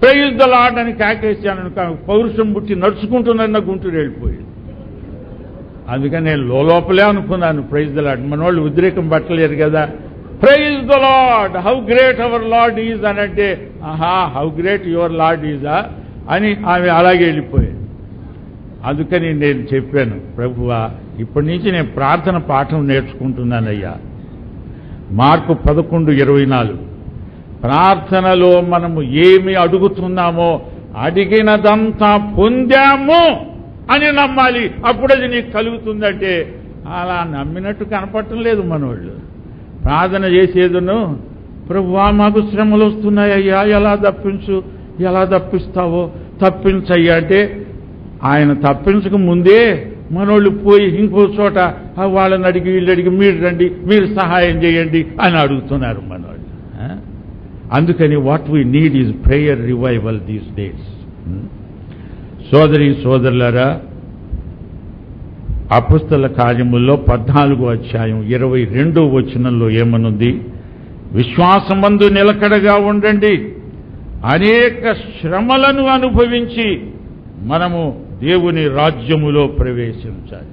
ప్రైజ్ ద లార్డ్ అని కాకేశాను. పౌరుషం పుట్టి నడుచుకుంటున్న గుంటూరు వెళ్ళిపోయింది. అందుకని నేను లోపలే అనుకున్నాను ప్రైజ్ ద లార్డ్. మన వాళ్ళు ఉద్రేకం పట్టలేరు కదా. Praise the Lord, how great our Lord is అని అంటే, ఆహా హౌ గ్రేట్ యువర్ లార్డ్ ఈజా అని ఆమె అలాగే వెళ్ళిపోయాడు. అందుకని నేను చెప్పాను, ప్రభువా ఇప్పటి నుంచి నేను ప్రార్థన పాఠం నేర్చుకుంటున్నానయ్యా. మార్కు 11:24. ప్రార్థనలో మనము ఏమి అడుగుతున్నామో అడిగినదంతా పొందాము అని నమ్మాలి. అప్పుడు అది నీకు కలుగుతుందంటే అలా నమ్మినట్టు కనపడటం లేదు మనోళ్ళు. ప్రార్థన చేసేదును, ప్రభువా మాకు శ్రమలు వస్తున్నాయ్యా, ఎలా తప్పించు, ఎలా తప్పిస్తావో తప్పించయ్యా అంటే ఆయన తప్పించక ముందే మనోళ్ళు పోయి ఇంకో చోట వాళ్ళని అడిగి వీళ్ళు అడిగి మీరు రండి, మీరు సహాయం చేయండి అని అడుగుతున్నారు మనోళ్ళు. అందుకని what we need is prayer revival these days. సోదరి సోదరులారా, అపొస్తల కార్యముల్లో 14వ అధ్యాయం 22వ వచనంలో ఏమనుంది? విశ్వాసమందు నిలకడగా ఉండండి, అనేక శ్రమలను అనుభవించి మనము దేవుని రాజ్యములో ప్రవేశించాలి.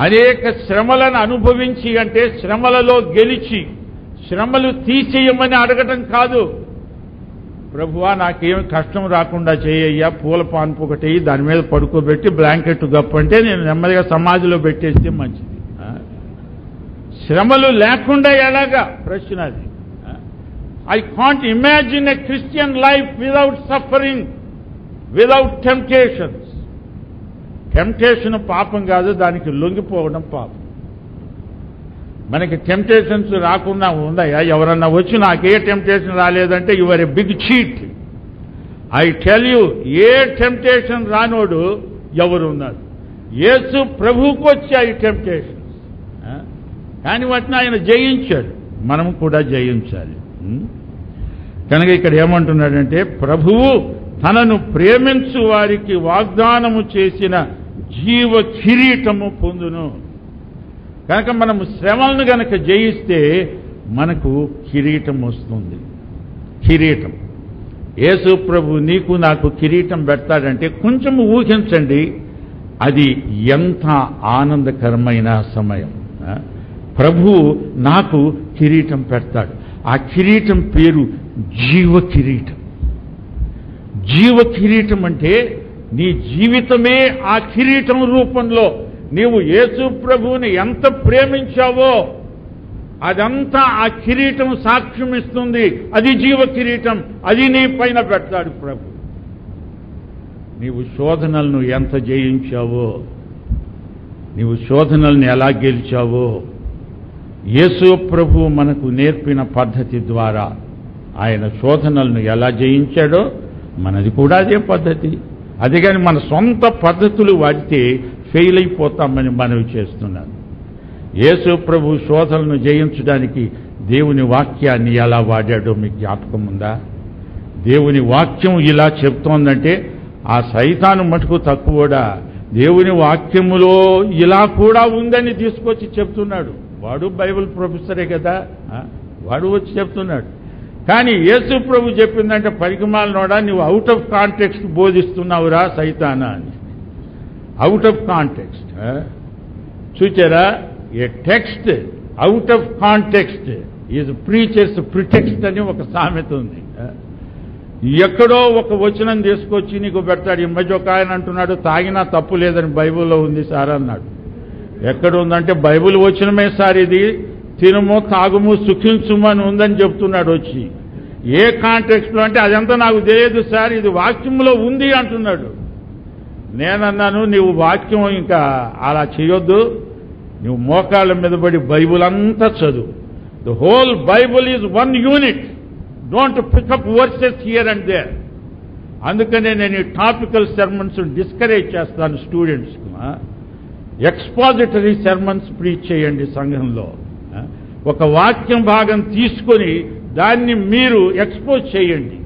అనేక శ్రమలను అనుభవించి అంటే శ్రమలలో గెలిచి, శ్రమలు తీసేయమని అడగటం కాదు. ప్రభువా నాకేమి కష్టం రాకుండా చేయయ్యా, పూల పాన్పు ఒకటి దాని మీద పడుకోబెట్టి బ్లాంకెట్ గప్పంటే నేను నెమ్మదిగా సమాధిలో పెట్టేస్తే మంచిది. శ్రమలు లేకుండా ఎలాగా ప్రశ్న అది. I can't imagine a Christian life without suffering, without temptations. Temptation పాపం కాదు, దానికి లొంగిపోవడం పాపం. మనకి టెంప్టేషన్స్ రాకుండా ఉన్నాయా? ఎవరన్నా వచ్చి నాకే టెంప్టేషన్ రాలేదంటే you are a big cheat. I tell you, ఏ టెంప్టేషన్ రానోడు ఎవరు ఉన్నారు? యేసు ప్రభువుకు వచ్చాయి టెంప్టేషన్స్, కానీ వాటిని ఆయన జయించాడు, మనం కూడా జయించాలి. కనుక ఇక్కడ ఏమంటున్నాడంటే, ప్రభువు తనను ప్రేమించు వారికి వాగ్దానము చేసిన జీవ కిరీటము పొందును. కనుక మనము శ్రమలను గనక జయిస్తే మనకు కిరీటం వస్తుంది. కిరీటం యేసు ప్రభు నీకు నాకు కిరీటం పెడతాడంటే కొంచెం ఊహించండి, అది ఎంత ఆనందకరమైన సమయం. ప్రభువు నాకు కిరీటం పెడతాడు. ఆ కిరీటం పేరు జీవ కిరీటం. జీవ కిరీటం అంటే నీ జీవితమే ఆ కిరీటం రూపంలో నీవు యేసు ప్రభువుని ఎంత ప్రేమించావో అదంతా ఆ కిరీటం సాక్ష్యం ఇస్తుంది. అది జీవ కిరీటం, అది నీ పైన పెడతాడు ప్రభు. నీవు శోధనలను ఎంత జయించావో, నీవు శోధనల్ని ఎలా గెలిచావో, యేసు ప్రభు మనకు నేర్పిన పద్ధతి ద్వారా ఆయన శోధనలను ఎలా జయించాడో మనది కూడా అదే పద్ధతి. అదే కానీ మన సొంత పద్ధతులు వాడితే ఫెయిల్ అయిపోతామని మనవి చేస్తున్నాను. యేసు ప్రభు శోధనలను జయించడానికి దేవుని వాక్యాన్ని ఎలా వాడాడో మీకు జ్ఞాపకం ఉందా? దేవుని వాక్యం ఇలా చెప్తోందంటే ఆ సైతాను మటుకు తక్కువడా దేవుని వాక్యములో ఇలా కూడా ఉందని తీసుకొచ్చి చెప్తున్నాడు. వాడు బైబిల్ ప్రొఫెసరే కదా, వాడు వచ్చి చెప్తున్నాడు. కానీ యేసు ప్రభు చెప్పిందంటే పరికమాలనోడా నువ్వు అవుట్ ఆఫ్ కాంటెక్స్ట్ బోధిస్తున్నావురా సైతానా అని. అవుట్ ఆఫ్ కాంటెక్స్ట్ చూచారా? A text out of context is preacher's pretext అని ఒక సామెత ఉంది. ఎక్కడో ఒక వచనం తీసుకొచ్చి నీకు పెడతాడు. ఈ మధ్య ఒక ఆయన అంటున్నాడు తాగినా తప్పు లేదని బైబిల్లో ఉంది సార్ అన్నాడు. ఎక్కడ ఉందంటే బైబిల్ వచనమే సార్ ఇది, తినుము తాగుము సుఖించుము అని ఉందని చెప్తున్నాడు వచ్చి. ఏ కాంటెక్స్ట్లో అంటే అదంతా నాకు తెలియదు సార్, ఇది వాక్యంలో ఉంది అంటున్నాడు. నేనన్నాను నీవు వాక్యం ఇంకా అలా చేయొద్దు, నువ్వు మోకాళ్ళ మీద పడి బైబుల్ అంతా చదువు. The whole Bible is one unit, don't pick up verses here and there. అందుకనే నేను ఈ టాపికల్ సెర్మన్స్ డిస్కరేజ్ చేస్తాను స్టూడెంట్స్కు. ఎక్స్పాజిటరీ సెర్మన్స్ ప్రీచ్ చేయండి సంఘంలో. ఒక వాక్యం భాగం తీసుకొని దాన్ని మీరు ఎక్స్పోజ్ చేయండి.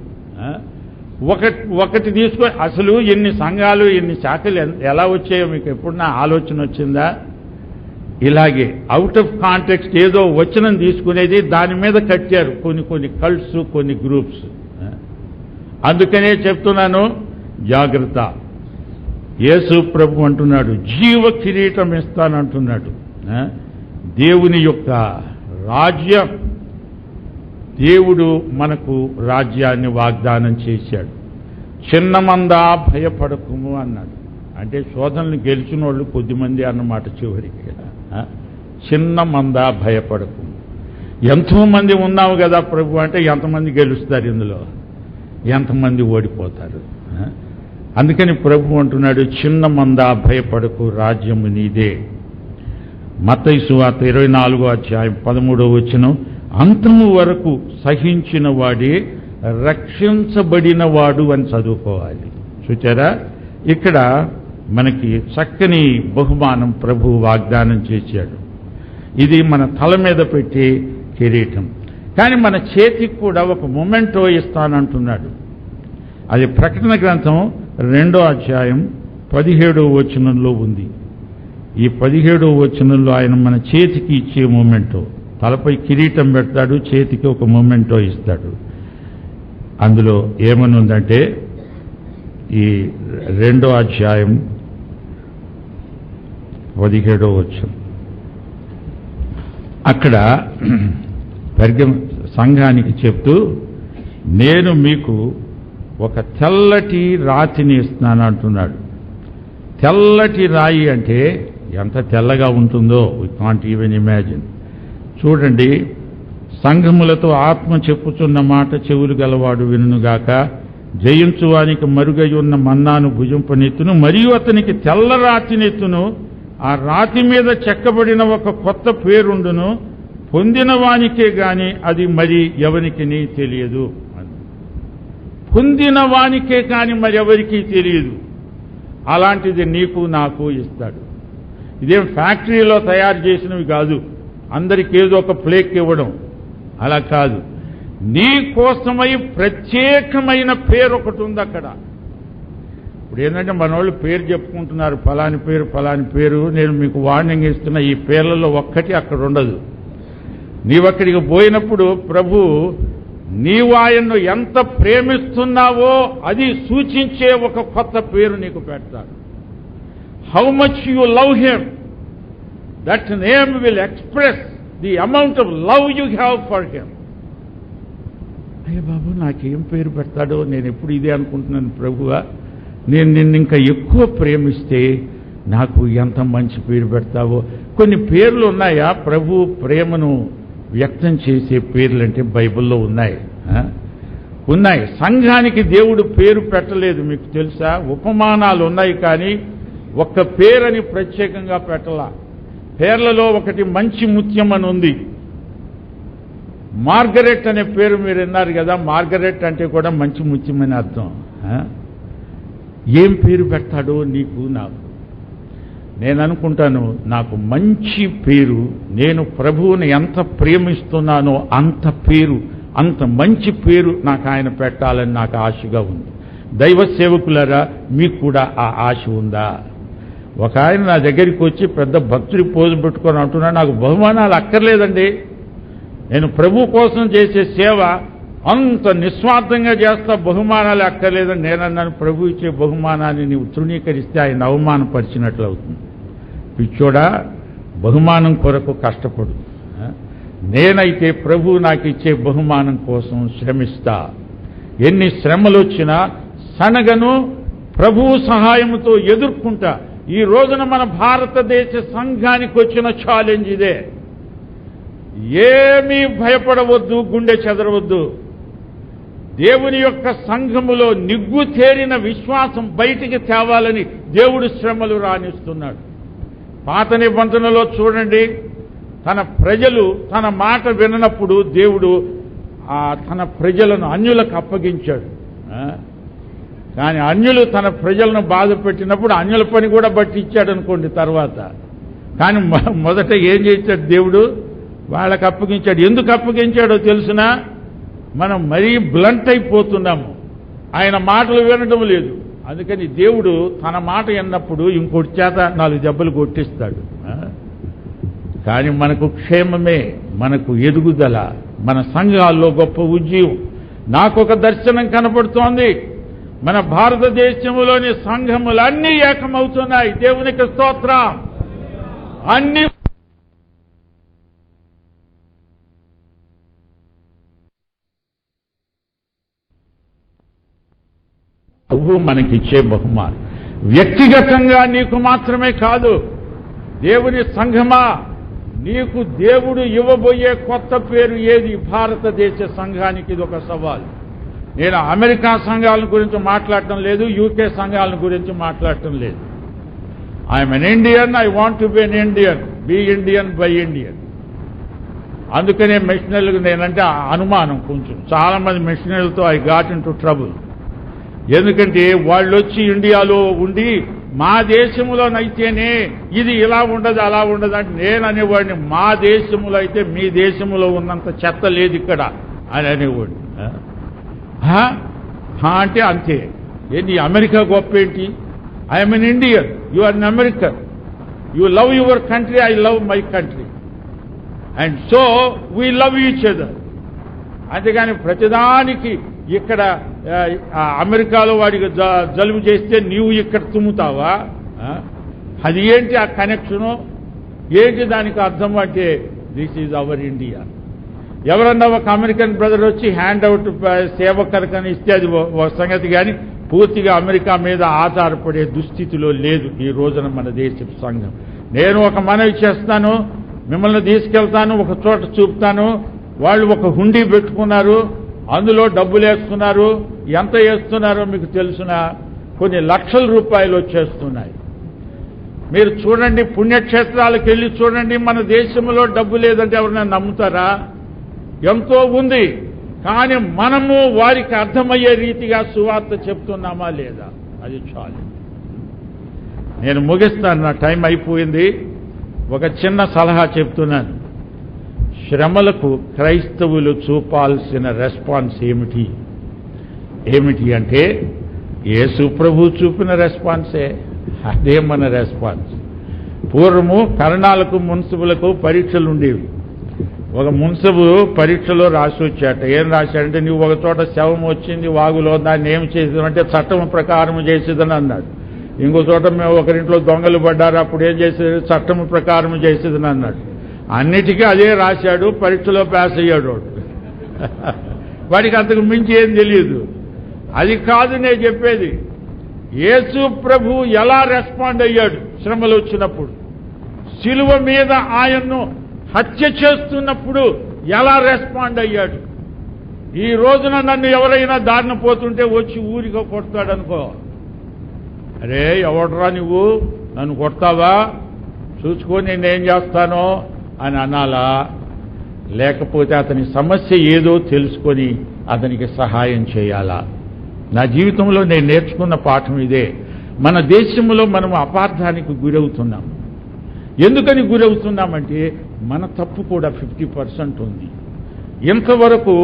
ఒకటి తీసుకొని అసలు ఎన్ని సంఘాలు ఎన్ని శాఖలు ఎలా వచ్చాయో మీకు ఎప్పుడన్నా ఆలోచన వచ్చిందా? ఇలాగే అవుట్ ఆఫ్ కాంటెక్స్ట్ ఏదో వచనం తీసుకునేది దాని మీద కట్టారు కొన్ని కల్ట్స్, కొన్ని గ్రూప్స్. అందుకనే చెప్తున్నాను జాగ్రత్త. యేసు ప్రభు అంటున్నాడు జీవ కిరీటం ఇస్తానంటున్నాడు. దేవుని యొక్క రాజ్యం, దేవుడు మనకు రాజ్యాన్ని వాగ్దానం చేశాడు. చిన్నమందా భయపడకుము అన్నాడు. అంటే శోధనలు గెలిచిన వాళ్ళు కొద్దిమంది అన్నమాట. చివరికి చిన్నమందా భయపడకుము. ఎంతోమంది ఉన్నావు కదా ప్రభు అంటే ఎంతమంది గెలుస్తారు ఇందులో, ఎంతమంది ఓడిపోతారు? అందుకని ప్రభు అంటున్నాడు చిన్నమందా భయపడకు, రాజ్యము నీదే. మత్తయి సువార్త 24వ అధ్యాయం 13వ వచనం, అంతము వరకు సహించిన వాడే రక్షించబడిన వాడు అని చదువుకోవాలి. చూచారా? ఇక్కడ మనకి చక్కని బహుమానం ప్రభువు వాగ్దానం చేశాడు. ఇది మన తల మీద పెట్టే కిరీటం. కానీ మన చేతికి కూడా ఒక మొమెంటో ఇస్తానంటున్నాడు. అది ప్రకటన గ్రంథం 2వ అధ్యాయం 17వ వచనంలో ఉంది. ఈ 17వ వచనంలో ఆయన మన చేతికి ఇచ్చే మొమెంటో, తలపై కిరీటం పెడతాడు, చేతికి ఒక మొమెంటో ఇస్తాడు. అందులో ఏమనుందంటే ఈ 2వ అధ్యాయం 17వ వచనం, అక్కడ సంఘానికి చెప్తూ, నేను మీకు ఒక తెల్లటి రాతిని ఇస్తున్నాను అంటున్నాడు. తెల్లటి రాయి అంటే ఎంత తెల్లగా ఉంటుందో వి కాంట్ ఈవెన్ ఇమాజిన్. చూడండి, సంఘములతో ఆత్మ చెప్పుచున్న మాట చెవులు గలవాడు వినుగాక, జయించువానికి మరుగై ఉన్న మన్నాను భుజింపనెత్తును, మరియు అతనికి తెల్ల రాతినెత్తును, ఆ రాతి మీద చెక్కబడిన ఒక కొత్త పేరుండును, పొందిన వానికే గాని అది మరి ఎవరికి తెలియదు. పొందిన వానికే కాని మరి ఎవరికీ తెలియదు. అలాంటిది నీకు నాకు ఇస్తాడు. ఇదేం ఫ్యాక్టరీలో తయారు చేసినవి కాదు, అందరికీ ఏదో ఒక ప్లేక్ ఇవ్వడం, అలా కాదు. నీ కోసమై ప్రత్యేకమైన పేరు ఒకటి ఉంది అక్కడ. ఇప్పుడు ఏంటంటే మన వాళ్ళు పేరు చెప్పుకుంటున్నారు, ఫలాని పేరు ఫలాని పేరు. నేను మీకు వార్నింగ్ ఇస్తున్న, ఈ పేర్లలో ఒక్కటి అక్కడ ఉండదు. నీవక్కడికి పోయినప్పుడు ప్రభు నీవు ఆయన్ను ఎంత ప్రేమిస్తున్నావో అది సూచించే ఒక కొత్త పేరు నీకు పెడతాడు. How much you love him, that name will express the amount of love you have for him. అయ్యే బాబు, నాకేం పేరు పెడతాడో, నేను ఎప్పుడు ఇదే అనుకుంటున్నాను ప్రభువా, నేను నిన్ను ఇంకా ఎక్కువ ప్రేమిస్తే నాకు ఎంత మంచి పేరు పెడతావో. కొన్ని పేర్లు ఉన్నాయా ప్రభు ప్రేమను వ్యక్తం చేసే పేర్లంటే బైబిల్లో ఉన్నాయి. సంఘానికి దేవుడు పేరు పెట్టలేదు, మీకు తెలుసా? ఉపమానాలు ఉన్నాయి, కానీ ఒక్క పేరని ప్రత్యేకంగా పెట్టలా. పేర్లలో ఒకటి మంచి ముత్యం అని ఉంది. మార్గరెట్ అనే పేరు మీరు విన్నారు కదా. మార్గరెట్ అంటే కూడా మంచి ముత్యం అని అర్థం. ఏం పేరు పెడతాడో నీకు నాకు. నేను అనుకుంటాను, నాకు మంచి పేరు, నేను ప్రభువుని ఎంత ప్రేమిస్తున్నానో అంత పేరు, అంత మంచి పేరు నాకు ఆయన పెట్టాలని నాకు ఆశగా ఉంది. దైవ సేవకులారా, మీకు కూడా ఆ ఆశ ఉందా? ఒక ఆయన నా దగ్గరికి వచ్చి పెద్ద భక్తుడి పోజు పెట్టుకొని అంటున్నాడు, నాకు బహుమానాలు అక్కర్లేదండి, నేను ప్రభు కోసం చేసే సేవ అంత నిస్వార్థంగా చేస్తా, బహుమానాలు అక్కర్లేదని. నేనన్నాను, ప్రభు ఇచ్చే బహుమానాన్ని నీవు తృణీకరిస్తే ఆయన అవమానపరిచినట్లు అవుతుంది. పిచ్చోడా, బహుమానం కొరకు కష్టపడు. నేనైతే ప్రభు నాకు ఇచ్చే బహుమానం కోసం శ్రమిస్తా. ఎన్ని శ్రమలు వచ్చినా సనగను, ప్రభువు సహాయంతో ఎదుర్కొంటా. ఈ రోజున మన భారతదేశ సంఘానికి వచ్చిన ఛాలెంజ్ ఇదే. ఏమీ భయపడవద్దు, గుండె చెదరవద్దు. దేవుని యొక్క సంఘములో నిగ్గు తేరిన విశ్వాసం బయటికి తేవాలని దేవుడు శ్రమలు రాణిస్తున్నాడు. పాత నిబంధనలో చూడండి, తన ప్రజలు తన మాట విననప్పుడు దేవుడు తన ప్రజలను అన్యులకు అప్పగించాడు. కానీ అన్యులు తన ప్రజలను బాధ పెట్టినప్పుడు అన్యుల పని కూడా బట్టి ఇచ్చాడు అనుకోండి తర్వాత. కానీ మొదట ఏం చేశాడు దేవుడు? వాళ్ళకి అప్పగించాడు. ఎందుకు అప్పగించాడో తెలుసునా? మనం మరీ బ్లంట్ అయిపోతున్నాము, ఆయన మాటలు వినడం లేదు. అందుకని దేవుడు తన మాట విన్నప్పుడు ఇంకోటి చేత 4 దెబ్బలు కొట్టిస్తాడు. కానీ మనకు క్షేమమే, మనకు ఎదుగుదల, మన సంఘాల్లో గొప్ప ఉజ్జీవం. నాకొక దర్శనం కనపడుతోంది. మన భారతదేశంలోని సంఘములన్నీ ఏకమవుతున్నాయి. దేవునికి స్తోత్రం. అన్ని ప్రభు మనకిచ్చే బహుమానం వ్యక్తిగతంగా నీకు మాత్రమే కాదు. దేవుని సంఘమా, నీకు దేవుడు ఇవ్వబోయే కొత్త పేరు ఏది? భారతదేశ సంఘానికి ఇది ఒక సవాల్. నేను అమెరికా సంఘాల గురించి మాట్లాడటం లేదు, యూకే సంఘాల గురించి మాట్లాడటం లేదు. I'm an Indian, I want to be an Indian, be Indian buy Indian. అందుకనే మిషనరీలకు నేనంటే అనుమానం కొంచెం. చాలా మంది మిషనరీలతో I got in to trouble. ఎందుకంటే వాళ్ళు వచ్చి ఇండియాలో ఉండి మా దేశంలోనైతేనే ఇది ఇలా ఉండదు అలా ఉండదు అంటే నేను అనేవాడిని, మా దేశంలో అయితే మీ దేశంలో ఉన్నంత చెత్త లేదు ఇక్కడ అని అనేవాడిని. అంటే అంతే. ఏంటి అమెరికా గొప్ప ఏంటి? I'm an Indian, you are an American, you love your country, I love my country, and so we love each other. అంతేగాని ప్రతిదానికి ఇక్కడ అమెరికాలో వాడికి జలుబు చేస్తే నీవు ఇక్కడ తుమ్ముతావా? అది ఏంటి ఆ కనెక్షను? ఏంటి దానికి అర్థం అంటే దిస్ ఈజ్ అవర్ ఇండియా. ఎవరన్నా ఒక అమెరికన్ బ్రదర్ వచ్చి హ్యాండ్ అవుట్ సేవకరకని ఇస్తే అది ఒక సంగతి, కానీ పూర్తిగా అమెరికా మీద ఆధారపడే దుస్థితిలో లేదు ఈ రోజున మన దేశ సంఘం. నేను ఒక మనవి చేస్తాను, మిమ్మల్ని తీసుకెళ్తాను, ఒక చోట చూపుతాను. వాళ్ళు ఒక హుండీ పెట్టుకున్నారు, అందులో డబ్బులు వేస్తున్నారు. ఎంత వేస్తున్నారో మీకు తెలుసునా? కొన్ని లక్షల రూపాయలు వచ్చేస్తున్నాయి. మీరు చూడండి, పుణ్యక్షేత్రాలకు వెళ్ళి చూడండి. మన దేశంలో డబ్బు లేదంటే ఎవరైనా నమ్ముతారా? ఎంతో ఉంది, కానీ మనము వారికి అర్థమయ్యే రీతిగా సువార్త చెప్తున్నామా లేదా? అది చాలు. నేను ముగిస్తాను, నా టైం అయిపోయింది. ఒక చిన్న సలహా చెప్తున్నాను. శ్రమలకు క్రైస్తవులు చూపాల్సిన రెస్పాన్స్ ఏమిటి అంటే యేసు ప్రభు చూపిన రెస్పాన్సే. అదే మన రెస్పాన్స్. పూర్వము కరణాలకు మున్సిపులకు పరీక్షలు ఉండేవి. ఒక మున్సిపు పరీక్షలో రాసి వచ్చాట. ఏం రాశాడంటే, నువ్వు ఒక చోట శవం వచ్చింది వాగులో, దాన్ని ఏం చేసేదంటే చట్టం ప్రకారం చేసేదని అన్నాడు. ఇంకో చోట మేము ఒకరింట్లో దొంగలు పడ్డారు, అప్పుడు ఏం చేసేది? చట్టం ప్రకారం చేసేదని అన్నాడు. అన్నిటికీ అదే రాశాడు, పరీక్షలో పాస్ అయ్యాడు వాడు. వాడికి అంతకు మించి ఏం తెలియదు. అది కాదు నేను చెప్పేది. యేసు ప్రభు ఎలా రెస్పాండ్ అయ్యాడు శ్రమలు వచ్చినప్పుడు? శిలువ మీద ఆయన్ను హత్య చేస్తున్నప్పుడు ఎలా రెస్పాండ్ అయ్యాడు? ఈ రోజున నన్ను ఎవరైనా దారిన పోతుంటే వచ్చి ఊరిగా కొడతాడనుకో, అరే ఎవడరా నువ్వు నన్ను కొడతావా, చూసుకొని నేనేం చేస్తానో అని అనాలా? లేకపోతే అతని సమస్య ఏదో తెలుసుకొని అతనికి సహాయం చేయాలా? నా జీవితంలో నేను నేర్చుకున్న పాఠం ఇదే. మన దేశంలో మనం అపార్థానికి గురవుతున్నాం. ఎందుకని గురవుతున్నామంటే మన తప్పు కూడా 50% ఉంది. ఇంతవరకు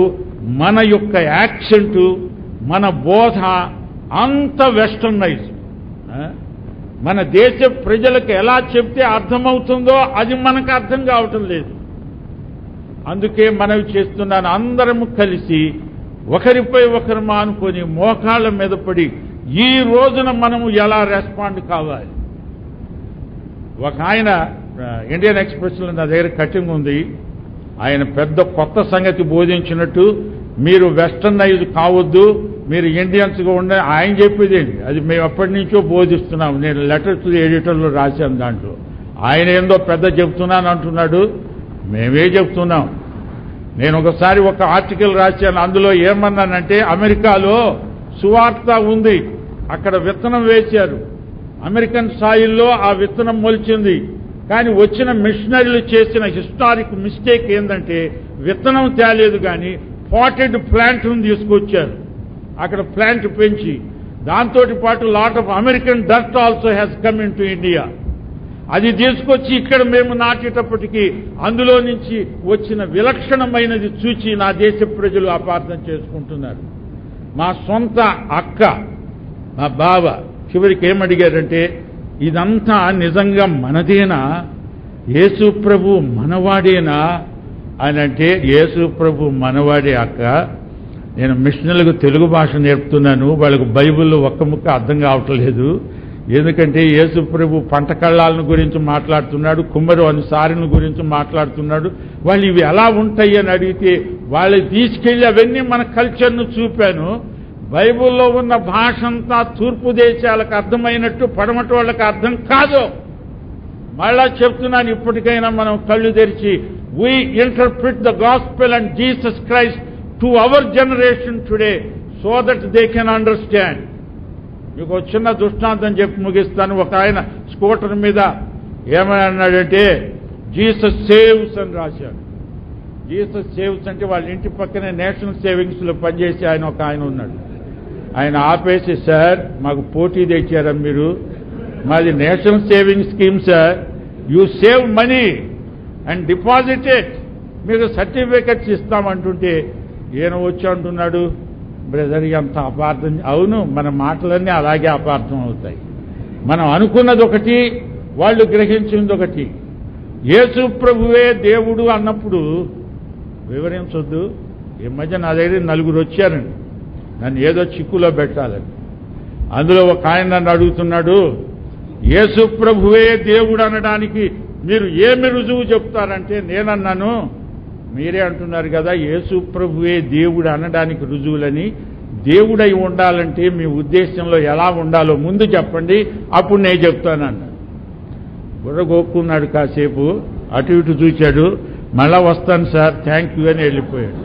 మన యొక్క యాక్సెంటు, మన బోధ అంత వెస్టర్నైజ్. మన దేశ ప్రజలకు ఎలా చెప్తే అర్థమవుతుందో అది మనకు అర్థం కావటం లేదు. అందుకే మనవి చేస్తున్నాను, అందరము కలిసి ఒకరిపై ఒకరు మానుకొని మోకాళ్ళ మీద పడి ఈ రోజున మనము ఎలా రెస్పాండ్ కావాలి. ఒక ఆయన ఇండియన్ ఎక్స్ప్రెస్లో నా దగ్గర కటింగ్ ఉంది. ఆయన పెద్ద కొత్త సంగతి బోధించినట్టు, మీరు వెస్టర్నైజ్ కావద్దు, మీరు ఇండియన్స్గా ఉండే ఆయన చెప్పేదేంటి? అది మేము ఎప్పటి నుంచో బోధిస్తున్నాము. నేను లెటర్స్ ఎడిటర్లో రాశాను. దాంట్లో ఆయన ఏందో పెద్ద చెప్తున్నాను అంటున్నాడు. మేమే చెప్తున్నాం. నేను ఒకసారి ఒక ఆర్టికల్ రాశాను. అందులో ఏమన్నానంటే, అమెరికాలో సువార్త ఉంది, అక్కడ విత్తనం వేశారు, అమెరికన్ సాయిల్లో ఆ విత్తనం మొలిచింది. కానీ వచ్చిన మిషనరీలు చేసిన హిస్టారిక్ మిస్టేక్ ఏంటంటే, విత్తనం తేలేదు కానీ పాటెడ్ ప్లాంట్ను తీసుకొచ్చారు. అక్కడ ప్లాంట్ పెంచి దాంతో పాటు lot of American dust also has come in to India. అది తీసుకొచ్చి ఇక్కడ మేము నాటేటప్పటికీ అందులో నుంచి వచ్చిన విలక్షణమైనది చూచి నా దేశ ప్రజలు అపార్థం చేసుకుంటున్నారు. మా సొంత అక్క, మా బావ చివరికి ఏమడిగారంటే, ఇదంతా నిజంగా మనదేనా? యేసు ప్రభు మనవాడేనా అని అంటే, యేసు ప్రభు మనవాడే అక్క. నేను మిషనరీలకు తెలుగు భాష నేర్పుతున్నాను, వాళ్ళకు బైబిల్లో ఒక్క ముక్క అర్థం కావట్లేదు. ఎందుకంటే యేసు ప్రభు పంట కళ్ళాలను గురించి మాట్లాడుతున్నాడు, కుమ్మరి అనుసారిని గురించి మాట్లాడుతున్నాడు. వాళ్ళు ఇవి ఎలా ఉంటాయి అని అడిగితే వాళ్ళకి తీసుకెళ్లి అవన్నీ మన కల్చర్ను చూపాను. బైబిల్లో ఉన్న భాష అంతా తూర్పు దేశాలకు అర్థమైనట్టు పడమటి వాళ్ళకి అర్థం కాదు. మళ్ళా చెప్తున్నాను, ఇప్పటికైనా మనం కళ్ళు తెరిచి we interpret the gospel and Jesus Christ to our generation today so that they can understand. మీకు చిన్న దృష్టాంతం చెప్పి ముగిస్తాను. ఒక ఆయన స్కూటర్ మీద ఏమని అన్నాడంటే, జీసస్ సేవ్స్ అని రాశాడు. జీసస్ సేవ్స్ అంటే వాళ్ళ ఇంటి పక్కనే నేషనల్ సేవింగ్స్లో పనిచేసి ఆయన ఉన్నాడు. ఆయన ఆపేసి, సార్ మాకు పోటీ తెచ్చారా మీరు? మాది national saving scheme sir. You save money and deposit it, మీకు సర్టిఫికెట్స్ ఇస్తామంటుంటే ఈయన వచ్చి అంటున్నాడు, బ్రదర్ ఎంత అపార్థం. అవును, మన మాటలన్నీ అలాగే అపార్థం అవుతాయి. మనం అనుకున్నది ఒకటి, వాళ్ళు గ్రహించింది ఒకటి. యేసు ప్రభువే దేవుడు అన్నప్పుడు వివరించొద్దు. ఈ మధ్య నా దగ్గర నలుగురు వచ్చారండి నన్ను ఏదో చిక్కులో పెట్టాలని. అందులో ఒక ఆయన నన్ను అడుగుతున్నాడు, యేసు ప్రభువే దేవుడు అనడానికి మీరు ఏమి రుజువు చెప్తారంటే నేనన్నాను, మీరే అంటున్నారు కదా యేసు ప్రభువే దేవుడు అనడానికి రుజువులని. దేవుడై ఉండాలంటే మీ ఉద్దేశంలో ఎలా ఉండాలో ముందు చెప్పండి, అప్పుడు నేను చెప్తానన్నాడు. బుర్రగోక్కున్నాడు, కాసేపు అటు ఇటు చూశాడు, మళ్ళా వస్తాను సార్ థ్యాంక్ యూ అని వెళ్ళిపోయాడు.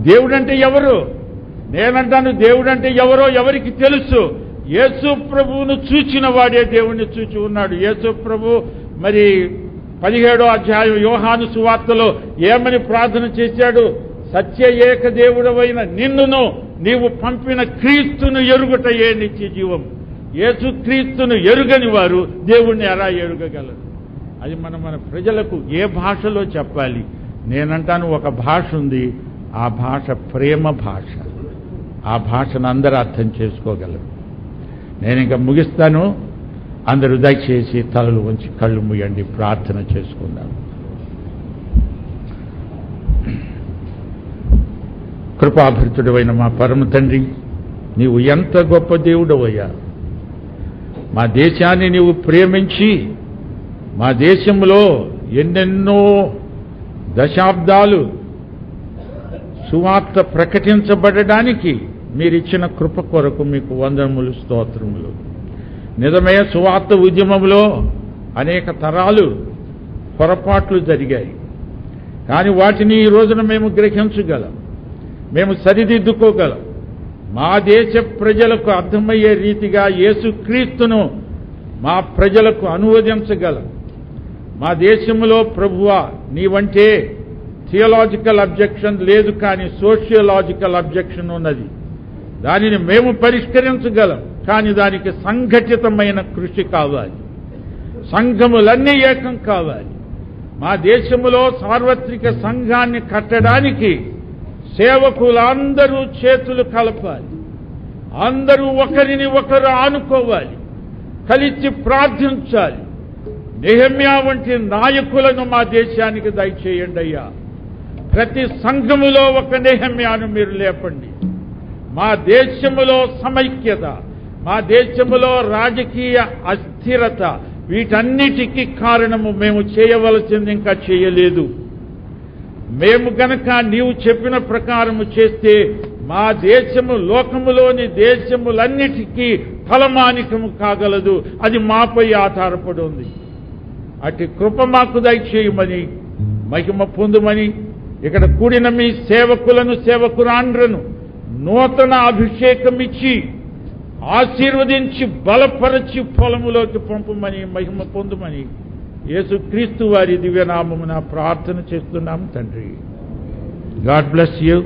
దేవుడంటే ఎవరు? నేనంటాను దేవుడంటే ఎవరో ఎవరికి తెలుసు. యేసు ప్రభువును చూచిన వాడే దేవుణ్ణి చూచి ఉన్నాడు. యేసు ప్రభు మరి 17వ అధ్యాయం యోహాను సువార్తలో ఏమని ప్రార్థన చేశాడు? సత్య ఏక దేవుడవైన నిన్నును నీవు పంపిన క్రీస్తును ఎరుగుటయే నిత్య జీవం. యేసు క్రీస్తును ఎరుగని వారు దేవుణ్ణి ఎలా ఎరుగగలరు? అది మన ప్రజలకు ఏ భాషలో చెప్పాలి? నేనంటాను ఒక భాష ఉంది, ఆ భాష ప్రేమ భాష. ఆ భాషను అందరూ అర్థం చేసుకోగలరు. నేను ఇంకా ముగిస్తాను. అందరూ దయచేసి తలలు వంచి కళ్ళు మూయండి, ప్రార్థన చేసుకుందాం. కృపాభరితుడైన మా పరమ తండ్రి, నీవు ఎంత గొప్ప దేవుడవయ్యా. మా దేశాన్ని నీవు ప్రేమించి మా దేశంలో ఎన్నెన్నో దశాబ్దాలు సువార్త ప్రకటించబడడానికి మీరిచ్చిన కృప కొరకు మీకు వందనములు, స్తోత్రములు. నిజమే, సువార్త ఉద్యమంలో అనేక తరాలు పొరపాట్లు జరిగాయి. కానీ వాటిని ఈ రోజున మేము గ్రహించగలం, మేము సరిదిద్దుకోగలం. మా దేశ ప్రజలకు అర్థమయ్యే రీతిగా యేసుక్రీస్తును మా ప్రజలకు అనువదించగలం. మా దేశంలో ప్రభువా నీవంటే థియలాజికల్ అబ్జెక్షన్ లేదు, కానీ సోషియలాజికల్ అబ్జెక్షన్ ఉన్నది. దానిని మేము పరిష్కరించగలం, కానీ దానికి సంఘటితమైన కృషి కావాలి. సంఘములన్నీ ఏకం కావాలి. మా దేశంలో సార్వత్రిక సంఘాన్ని కట్టడానికి సేవకులందరూ చేతులు కలపాలి. అందరూ ఒకరిని ఒకరు ఆనుకోవాలి, కలిసి ప్రార్థించాలి. నెహెమ్యా వంటి నాయకులను మా దేశానికి దయచేయండి అయ్యా. ప్రతి సంఘములో ఒక నెహెమ్యాను మీరు లేపండి. మా దేశములో సమైక్యత, మా దేశములో రాజకీయ అస్థిరత, వీటన్నిటికీ కారణము మేము చేయవలసింది ఇంకా చేయలేదు. మేము గనక నీవు చెప్పిన ప్రకారము చేస్తే మా దేశము లోకములోని దేశములన్నిటికీ ఫలమానికము కాగలదు. అది మాపై ఆధారపడి ఉంది. అటు కృప మాకు దయచేయమని, మహిమ పొందుమని, ఇక్కడ కూడిన మీ సేవకులను సేవకురాండ్రను నూతన అభిషేకం ఇచ్చి ఆశీర్వదించి బలపరచి పొలములోకి పంపమని, మహిమ పొందుమని యేసుక్రీస్తు వారి దివ్యనామమున ప్రార్థన చేస్తున్నాం తండ్రి. God bless you.